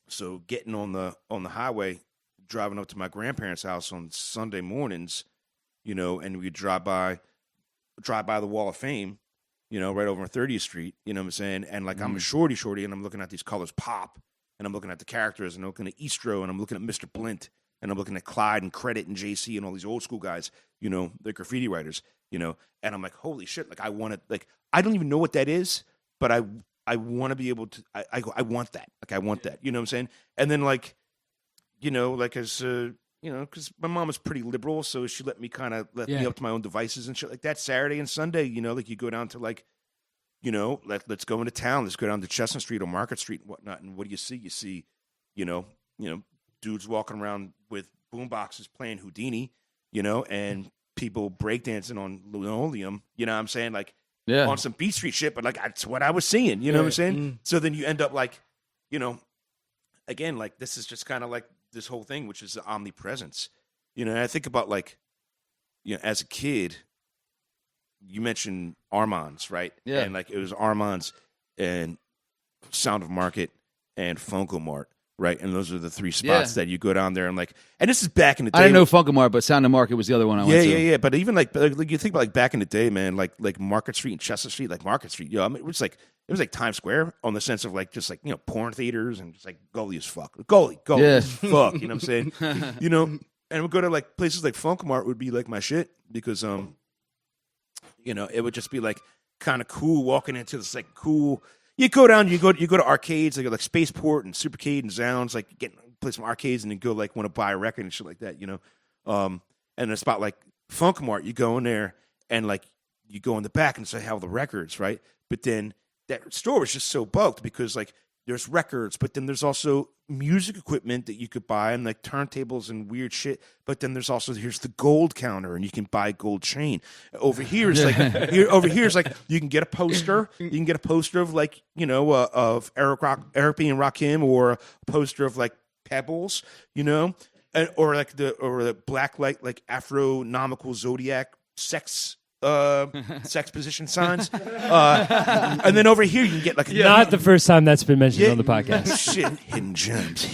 So getting on the highway, driving up to my grandparents' house on Sunday mornings, you know, and we drive by the Wall of Fame, you know, right over on 30th Street, you know what I'm saying? And like I'm a shorty, and I'm looking at these colors pop, and I'm looking at the characters, and I'm looking at Eastro, and I'm looking at Mr. Blint, and I'm looking at Clyde and Credit and JC and all these old school guys, you know, the graffiti writers, you know, and I'm like, holy shit, like I want to, like, I don't even know what that is, but I want to be able to, I want that, like I want that, you know what I'm saying? And then like, you know, like as you know, because my mom was pretty liberal, so she let me kind of let me up to my own devices and shit like that. Saturday and Sunday, you know, like you go down to like, you know, let's go into town. Let's go down to Chestnut Street or Market Street and whatnot. And what do you see? You see, you know, dudes walking around with boom boxes playing Houdini, you know, and people breakdancing on linoleum. You know what I'm saying? Like on some Beat Street shit, but like that's what I was seeing. You know what I'm saying? Mm. So then you end up like, you know, again, like this is just kind of like this whole thing, which is the omnipresence. You know, and I think about like, you know, as a kid, you mentioned Armand's, right? Yeah. And like it was Armand's and Sound of Market and Funko-Mart, right? And those are the three spots that you go down there and like, and this is back in the day. I didn't know Funko-Mart, but Sound of Market was the other one I went to. Yeah. But even like you think about like back in the day, man, like Market Street and Chestnut Street, like Market Street, I mean, it was like Times Square on the sense of like just like, you know, porn theaters and just like gully as fuck. Gully as fuck, you know what I'm saying? You know, and we'd go to like places like Funko-Mart would be like my shit because you know, it would just be like kind of cool walking into this like cool. You go down, you go to arcades, like Spaceport and Supercade and Zounds, like play some arcades and then go like want to buy a record and shit like that, you know. And a spot like Funko-Mart, you go in there and like you go in the back and say how the records, right? But then that store was just so bulked because like there's records, but then there's also music equipment that you could buy and like turntables and weird shit. But then here's the gold counter and you can buy gold chain. Over here is like you can get a poster. You can get a poster of like, you know, of Eric B. and Rakim, or a poster of like Pebbles, you know, or the black light like Afronomical Zodiac sex position signs, and then over here you can get like not the first time that's been mentioned on the podcast. Shit, hidden gems.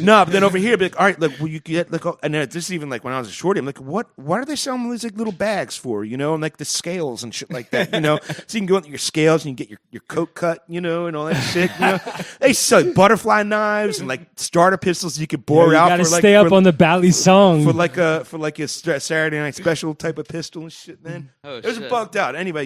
No, but then over here, be like, all right, look, well, you get like, and this is even like when I was a shorty, I'm like, what are they selling these like little bags for? You know, and like the scales and shit like that. You know, so you can go into your scales and you get your coat cut, you know, and all that shit. You know, they sell butterfly knives and like starter pistols you could bore out. You gotta stay up on the Bally song for like a Saturday night special type of pistol and shit, man. It was bugged out. Anyway,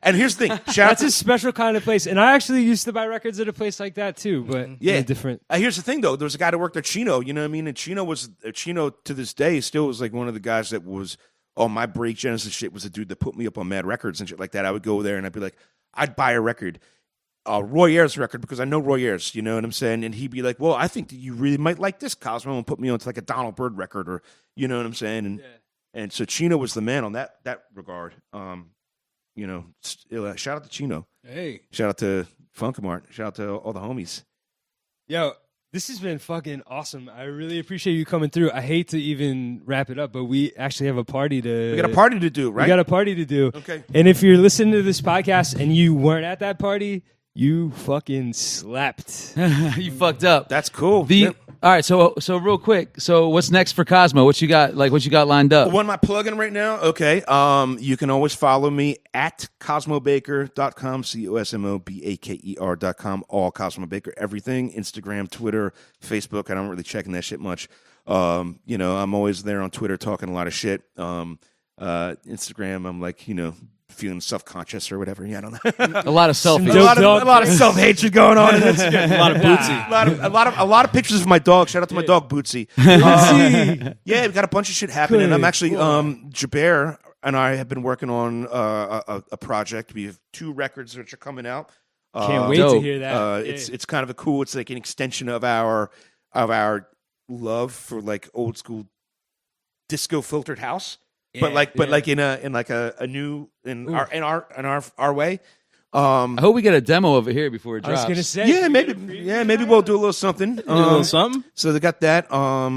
and here's the thing. That's a special kind of place. And I actually used to buy records at a place like that too, but different. Here's the thing though. There was a guy that worked at Chino, you know what I mean? And Chino to this day still was like one of the guys that was on my Break Genesis shit, was a dude that put me up on Mad Records and shit like that. I would go there and I'd be like, I'd buy a record. Roy Ayers record because I know Roy Ayers, you know what I'm saying? And he'd be like, well, I think that you really might like this, Cosmo, and put me on to like a Donald Byrd record, or you know what I'm saying? And so Chino was the man on that regard. You know, shout out to Chino. Hey. Shout out to Funko-Mart. Shout out to all the homies. Yo, this has been fucking awesome. I really appreciate you coming through. I hate to even wrap it up, but we actually have a party to... We got a party to do, right? We got a party to do. Okay. And if you're listening to this podcast and you weren't at that party, you fucking slept. You fucked up. That's cool. All right, so real quick. So what's next for Cosmo? What you got lined up? What am I plugging right now? Okay. You can always follow me at CosmoBaker.com, CosmoBaker.com, all Cosmo Baker, everything, Instagram, Twitter, Facebook. I don't really checking that shit much. You know, I'm always there on Twitter talking a lot of shit. Instagram, I'm like, you know, feeling self-conscious or whatever. Yeah, I don't know. A lot of selfies. A lot of self-hatred going on. A lot of Bootsy. A lot of pictures of my dog. Shout out to my dog, Bootsy. Yeah, we got a bunch of shit happening. I'm actually, Jabair and I have been working on a project. We have 2 records which are coming out. Can't wait to hear that. It's kind of a cool. It's like an extension of our love for like old school disco filtered house. But like in a new in our way. I hope we get a demo of it here before it drops. I was gonna say, maybe we'll do a little something. A little something. So they got that. I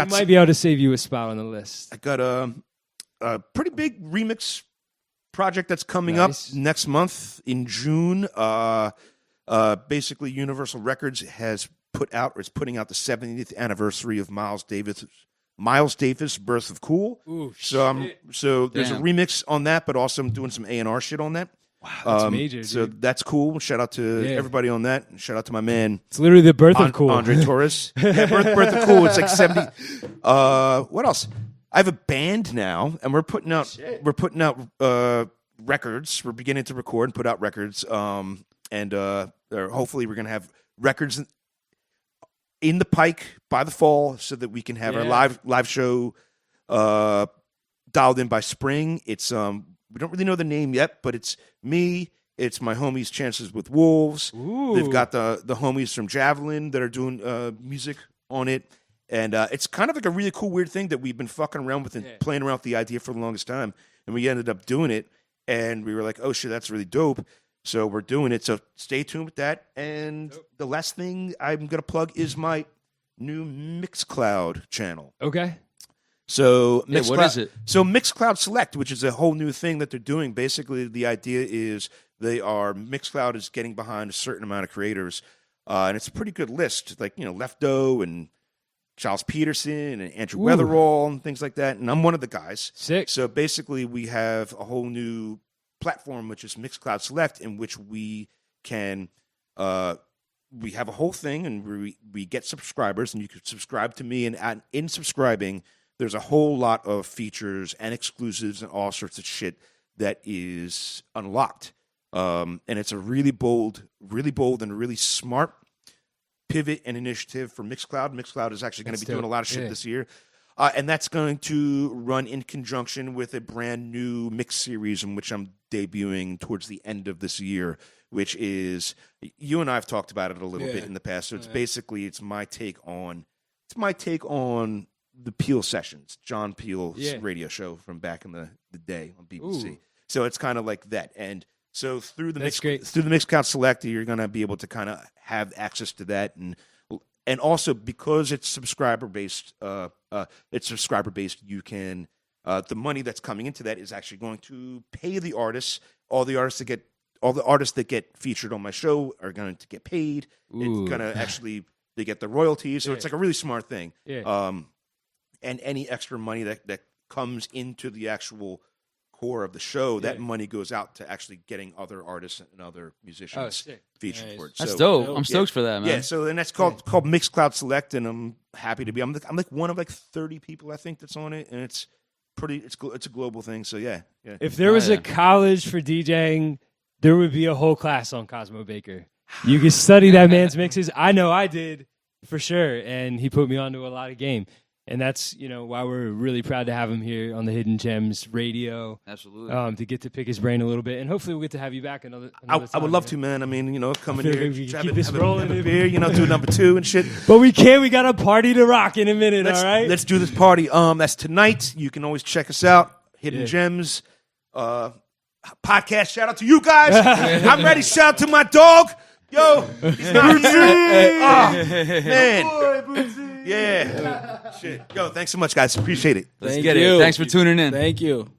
might be able to save you a spot on the list. I got a pretty big remix project that's coming up next month in June. Basically, Universal Records is putting out the 70th anniversary of Miles Davis' Birth of Cool. Ooh, so there's a remix on that, but also I'm doing some A&R shit on that. Wow, that's major. So dude. That's cool. Shout out to everybody on that. Shout out to my man. It's literally the birth of cool. Andre Torres. Yeah, birth of cool. It's like 70. What else? I have a band now, and we're putting out records. We're beginning to record and put out records. And hopefully we're gonna have records in the pike by the fall so that we can have our live show dialed in by spring. It's we don't really know the name yet, but it's me. It's my homies Chances with Wolves. Ooh. They've got the homies from Javelin that are doing music on it. And it's kind of like a really cool, weird thing that we've been fucking around with and playing around with the idea for the longest time. And we ended up doing it. And we were like, oh, shit, that's really dope. So we're doing it. So stay tuned with that. And the last thing I'm going to plug is my new Mixcloud channel. Okay. So what is it? So Mixcloud Select, which is a whole new thing that they're doing. Basically, the idea is Mixcloud is getting behind a certain amount of creators. And it's a pretty good list. Like, Lefto and Charles Peterson and Andrew Weatherall and things like that. And I'm one of the guys. Sick. So basically we have a whole new platform, which is Mixcloud Select, in which we can, we have a whole thing and we get subscribers and you can subscribe to me. And in subscribing, there's a whole lot of features and exclusives and all sorts of shit that is unlocked. And it's a really bold and really smart pivot and initiative for Mixcloud. Mixcloud is actually going to be doing a lot of shit this year. And that's going to run in conjunction with a brand new mix series in which I'm debuting towards the end of this year, which is, you and I have talked about it a little bit in the past. So it's basically, it's my take on the Peel Sessions, John Peel's radio show from back in the day on BBC. Ooh. So it's kind of like that. And so through the Mixcloud Select, you're going to be able to kind of have access to that, and also because it's subscriber based, you can the money that's coming into that is actually going to pay the artists. All the artists that get featured on my show are going to get paid. Ooh. It's going to actually they get the royalties. So it's like a really smart thing. Yeah. And any extra money that comes into the actual core of the show, that money goes out to actually getting other artists and other musicians featured for it. That's dope. I'm stoked for that, man. Yeah, so and that's called Mixcloud Select, and I'm happy to be. I'm like one of like 30 people I think that's on it, and it's a global thing. So yeah. If there was a college for DJing, there would be a whole class on Cosmo Baker. You could study that man's mixes. I know I did for sure, and he put me onto a lot of game. And that's, why we're really proud to have him here on the Hidden Gems radio. Absolutely. To get to pick his brain a little bit. And hopefully we'll get to have you back another time. I would love to, man. I mean, come in here, keep this rolling. Have a beer, do number 2 and shit. But we can't. We got a party to rock in a minute, all right? Let's do this party. That's tonight. You can always check us out. Hidden Gems podcast. Shout out to you guys. I'm ready. Shout out to my dog. Yo, he's not here. Oh, man. Yeah. Shit. Yo, thanks so much, guys. Appreciate it. Let's get it. Thanks for tuning in. Thank you.